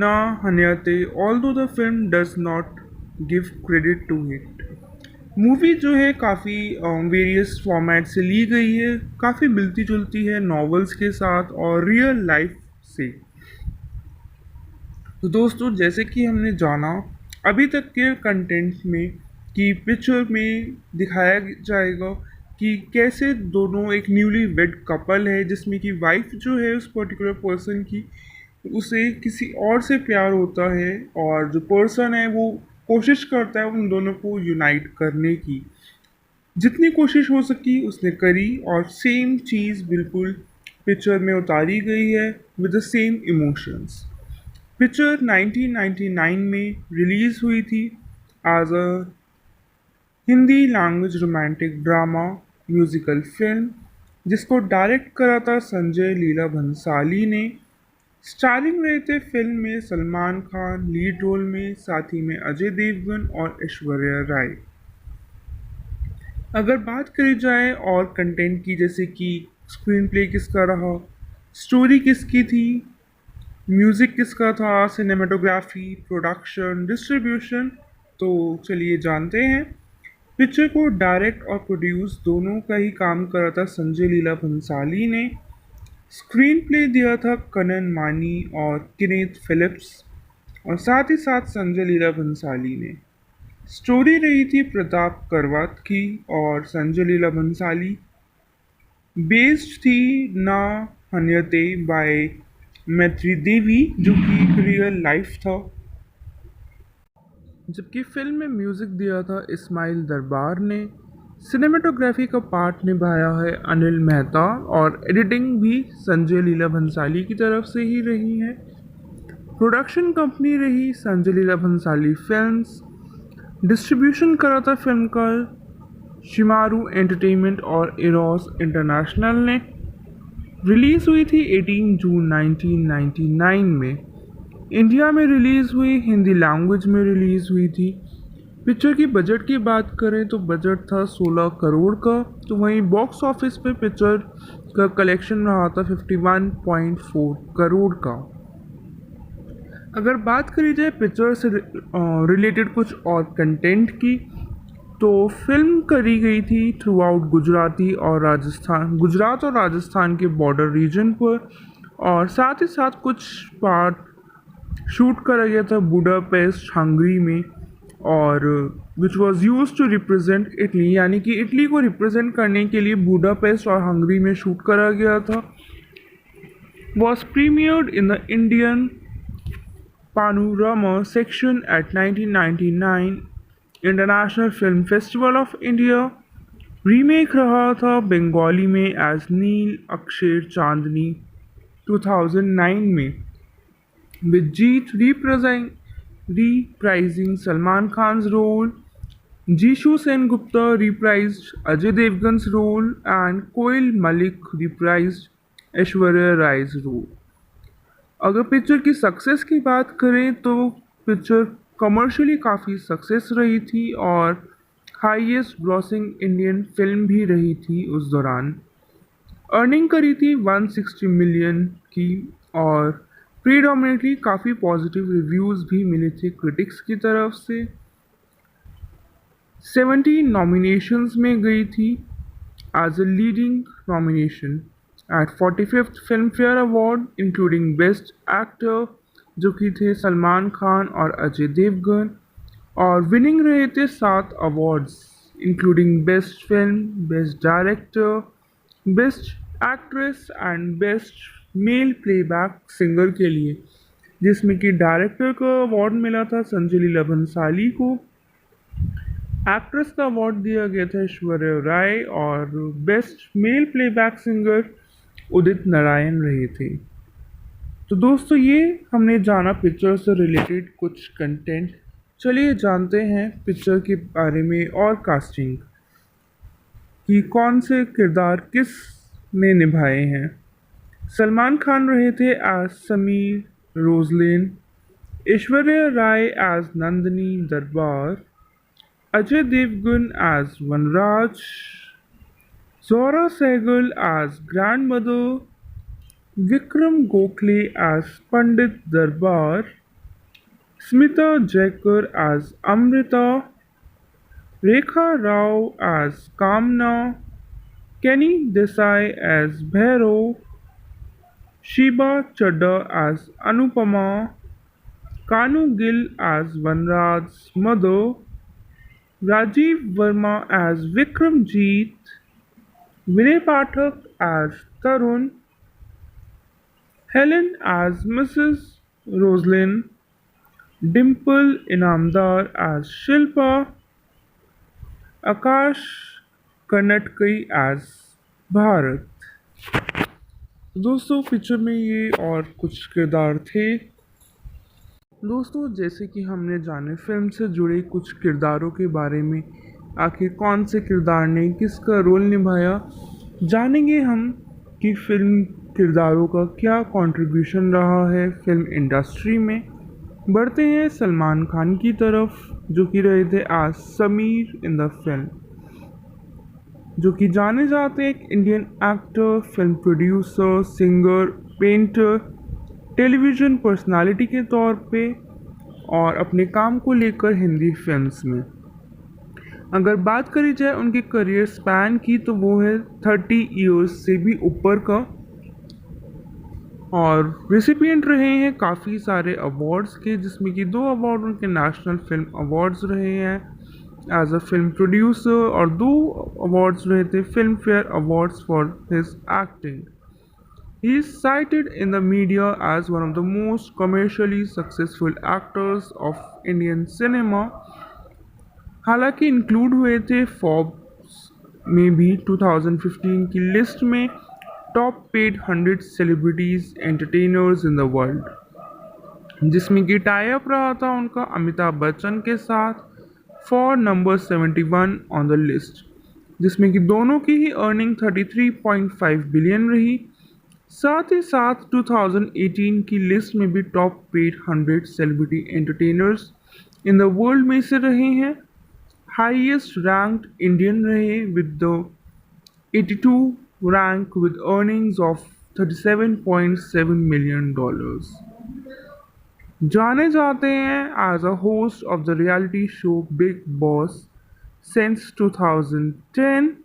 Na Hanyate, although the film does not give credit to it. Movie जो है काफ़ी various format से ली गई है, काफ़ी मिलती जुलती है नॉवेल्स के साथ और रियल लाइफ से। तो दोस्तों, जैसे कि हमने जाना अभी तक के कंटेंट में कि पिक्चर में दिखाया जाएगा कि कैसे दोनों एक न्यूली वेड कपल है जिसमें कि वाइफ जो है उस पर्टिकुलर पर्सन की उसे किसी और से प्यार होता है और जो पर्सन है वो कोशिश करता है उन दोनों को यूनाइट करने की। जितनी कोशिश हो सकी उसने करी और सेम चीज़ बिल्कुल पिक्चर में उतारी गई है with the same emotions. Picture 1999 में रिलीज़ हुई थी as a Hindi language romantic drama musical film जिसको डायरेक्ट करा था संजय लीला भंसाली ने। स्टारिंग रहे थे फिल्म में सलमान खान लीड रोल में, साथ ही में अजय देवगन और ऐश्वर्या राय। अगर बात करी जाए और कंटेंट की, जैसे कि स्क्रीन प्ले किसका रहा, स्टोरी किसकी थी, म्यूज़िक किसका था, सिनेमेटोग्राफी, प्रोडक्शन, डिस्ट्रीब्यूशन, तो चलिए जानते हैं। पिक्चर को डायरेक्ट और प्रोड्यूस दोनों का ही काम करा था संजय लीला भंसाली ने। स्क्रीन प्ले दिया था कनन मानी और किनेथ फिलिप्स और साथ ही साथ संजय लीला भंसाली ने। स्टोरी रही थी प्रताप करवात की और संजय लीला भंसाली। बेस्ड थी ना हन्यते बाय मैत्री देवी जो कि एक रियल लाइफ था। जबकि फिल्म में म्यूज़िक दिया था इस्माइल दरबार ने। सिनेमेटोग्राफी का पार्ट निभाया है अनिल मेहता और एडिटिंग भी संजय लीला भंसाली की तरफ से ही रही है। प्रोडक्शन कंपनी रही संजय लीला भंसाली फिल्म्स। डिस्ट्रीब्यूशन करा था फिल्म का शिमारू एंटरटेनमेंट और एरोस इंटरनेशनल ने। रिलीज़ हुई थी 18 जून 1999 में। इंडिया में रिलीज़ हुई, हिंदी लैंग्वेज में रिलीज़ हुई थी। पिक्चर की बजट की बात करें तो बजट था 16 करोड़ का, तो वहीं बॉक्स ऑफिस पे पिक्चर का कलेक्शन रहा था 51.4 करोड़ का। अगर बात करी जाए पिक्चर से रिलेटेड कुछ और कंटेंट की, तो फिल्म करी गई थी थ्रू आउट गुजरात और राजस्थान के बॉर्डर रीजन पर और साथ ही साथ कुछ पार्ट शूट करा गया था बुडापेस्ट हंगरी में और which was used to represent Italy, यानी कि इटली को रिप्रेजेंट करने के लिए बुडापेस्ट और हंगरी में शूट करा गया था। Was premiered in the Indian Panorama section at 1999 international film festival of India. Remake रहा था बंगाली में एज नील अक्षर चांदनी 2009 में with Jeet reprising Salman Khan role, Jisshu Sengupta reprised Ajay Devgan's role and Koel Mallick reprised Aishwarya Rai's role. अगर पिक्चर की सक्सेस की बात करें तो पिक्चर कमर्शियली काफ़ी सक्सेस रही थी और हाईएस्ट ग्रॉसिंग इंडियन फिल्म भी रही थी उस दौरान। अर्निंग करी थी 160 मिलियन की और प्रीडोमिनेटली काफ़ी पॉजिटिव रिव्यूज़ भी मिले थे क्रिटिक्स की तरफ से। 17 नॉमिनेशंस में गई थी as a leading nomination at 45th Filmfare Award including best actor जो कि थे सलमान खान और अजय देवगन और विनिंग रहे थे 7 awards including best film, best director, best actress and best male playback singer के लिए, जिसमें कि डायरेक्टर का अवार्ड मिला था संजय लीला भंसाली को एक्ट्रेस का अवार्ड दिया गया था ऐश्वर्या राय और best male playback singer Udit Narayan रहे थे। तो दोस्तों ये हमने जाना पिक्चर से रिलेटेड कुछ कंटेंट। चलिए जानते हैं पिक्चर के बारे में और कास्टिंग कि कौन से किरदार किस ने निभाए हैं। सलमान खान रहे थे as Sameer Roslin, Aishwarya Rai as Nandini Darbar, Ajay Devgan as Vanraj, Zohra Sehgal as grandmother, Vikram Gokhale as Pandit Darbar, Smita Jaykar as Amrita, Rekha Rao as Kamna, केनी देसाई एज भैरव, शीबा चड्डा as Anupama, Kanu Gill as Vanraj mother, Rajeev Verma as Vikramjeet, Vinay Pathak as Tarun, Helen as Mrs Roslin, Dimple Inamdar as Shilpa, Akash Karnataki as Bharat. दोस्तों पिक्चर में ये और कुछ किरदार थे। दोस्तों जैसे कि हमने जाने फिल्म से जुड़े कुछ किरदारों के बारे में, आखिर कौन से किरदार ने किसका रोल निभाया, जानेंगे हम कि फिल्म किरदारों का क्या कंट्रीब्यूशन रहा है फिल्म इंडस्ट्री में। बढ़ते हैं सलमान खान की तरफ, जो कि रहे थे आज समीर इन द फिल्म, जो कि जाने जाते हैं एक Indian actor, film producer, singer, painter, television personality के तौर पे और अपने काम को लेकर हिंदी फिल्म्स में। अगर बात करी जाए उनके करियर स्पैन की तो वो है 30 इयर्स से भी ऊपर का, और रेसिपिएंट रहे हैं काफ़ी सारे अवार्ड्स के, जिसमें कि 2 अवार्ड उनके नेशनल फिल्म अवार्ड्स रहे हैं एज अ फिल्म प्रोड्यूसर और 2 अवार्ड्स रहे थे film fair awards for his acting. He is cited in the media as one of the most commercially successful actors of Indian cinema। हालांकि include हुए थे Forbes में भी 2015 की लिस्ट में top paid 100 celebrities entertainers in the world, जिसमें कि tie up रहा था उनका अमिताभ बच्चन के साथ for number 71 on the list, जिसमें कि दोनों की ही अर्निंग 33.5 बिलियन रही। साथ ही साथ 2018 की लिस्ट में भी top paid 100 celebrity entertainers in the world में से रहे हैं। हाईएस्ट रैंक्ड इंडियन रहे with the 82 rank with earnings of $37.7 million. जाने जाते हैं as a host of the reality show big boss since 2010।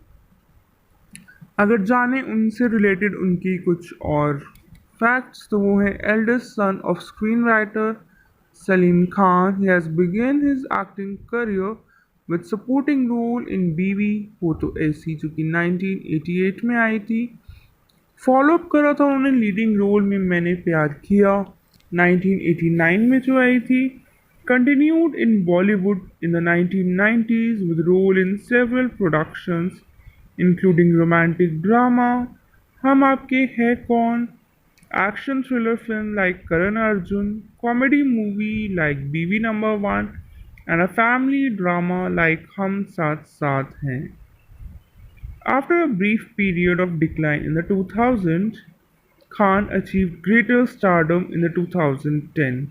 अगर जाने उनसे रिलेटेड उनकी कुछ और फैक्ट्स तो वो है eldest son of screen writer Salim Khan. He has begun his acting career with supporting role in Biwi Ho तो ऐसी, जो कि 1988 में आई थी। फॉलो अप करा था उन्होंने लीडिंग रोल में मैंने प्यार किया 1989 में जो आई थी। Continued in Bollywood in the 1990s with role in several productions including romantic drama Hum Aapke हैं कौन, action thriller film like Karan Arjun, comedy movie like BV Number 1, and a family drama like Hum Saath Saath Hain. After a brief period of decline in the 2000s, Khan achieved greater stardom in the 2010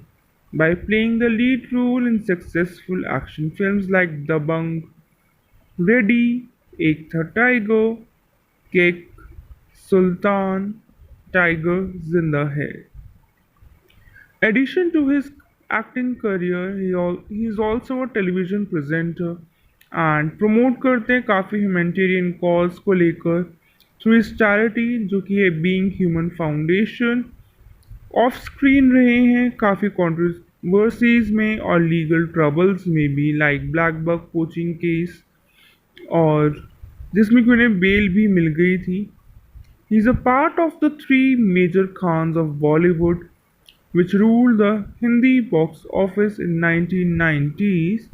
by playing the lead role in successful action films like Dabangg, Ready, Ek Tha Tiger, Kick, Sultan, Tiger Zinda Hai. Addition to his acting career, he is also a television presenter and promote करते हैं काफ़ी humanitarian cause को लेकर through his charity जो कि है Being Human Foundation। Of screen रहे हैं काफ़ी कंट्रोवर्सीज में और लीगल ट्रबल्स में भी, like black buck coaching case, और जिसमें कि उन्हें बेल भी मिल गई थी। He is a part of the 3 major Khans of Bollywood which ruled the Hindi box office in 1990s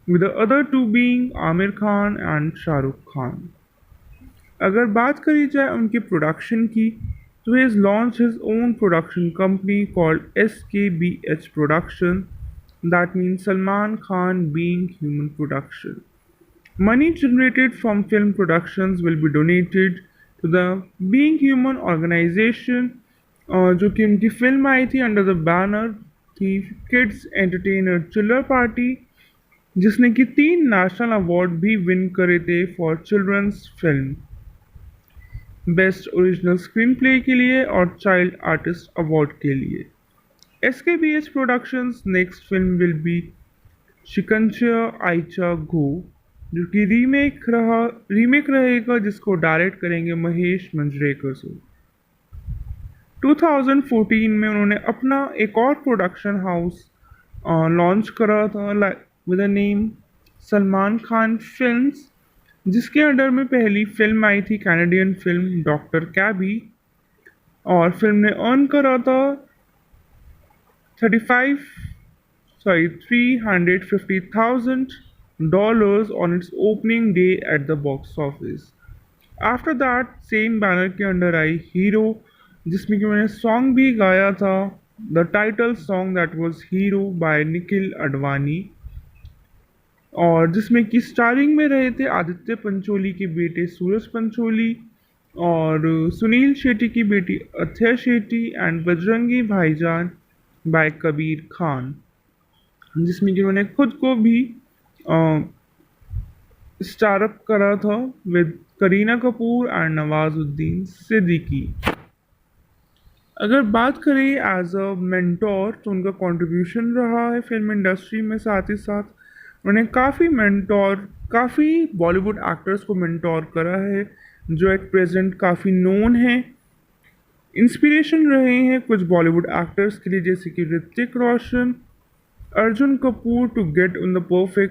with the other two being Amir Khan and Shah Rukh Khan. अगर बात करी जाए उनके प्रोडक्शन की तो he has launched his own production company called SKBH Production, that means Salman Khan Being Human Production. Money generated from film productions will be donated to the Being Human organization, जो कि उनकी film आई थी under the banner थी kids entertainer Chillar party, जिसने कि 3 national award भी win करे थे for children's film, best original screen play के लिए और चाइल्ड आर्टिस्ट अवार्ड के लिए. SKBH Productions next film will be शिकंचा Aaicha Gho, जो कि रीमेक रहेगा जिसको डायरेक्ट करेंगे महेश मंजरेकर सर. 2014 में उन्होंने अपना एक और प्रोडक्शन हाउस लॉन्च करा था with the name Salman Khan films, जिसके अंडर में पहली फिल्म आई थी कैनेडियन फिल्म डॉक्टर कैबी, और फिल्म ने अर्न करा था 350,000 dollars on its opening day at the box office. After that same banner के अंडर आई हीरो, जिसमें कि मैंने सॉन्ग भी गाया था, the title song that was hero by Nikhil Advani, और जिसमें कि स्टारिंग में रहे थे आदित्य पंचोली के बेटे सूरज पंचोली और सुनील शेट्टी की बेटी अथय शेट्टी एंड बजरंगी भाईजान बाय कबीर खान, जिसमें कि उन्होंने खुद को भी स्टारअप करा था विद करीना कपूर एंड नवाजुद्दीन सिद्दीकी. अगर बात करें एज अ मेंटोर तो उनका कंट्रीब्यूशन रहा है फिल्म इंडस्ट्री में, साथ ही साथ उन्होंने काफ़ी बॉलीवुड एक्टर्स को मेंटोर करा है जो एट प्रेजेंट काफ़ी नोन हैं. इंस्पिरेशन रहे हैं कुछ बॉलीवुड एक्टर्स के लिए जैसे कि Hrithik Roshan, Arjun Kapoor to get on the perfect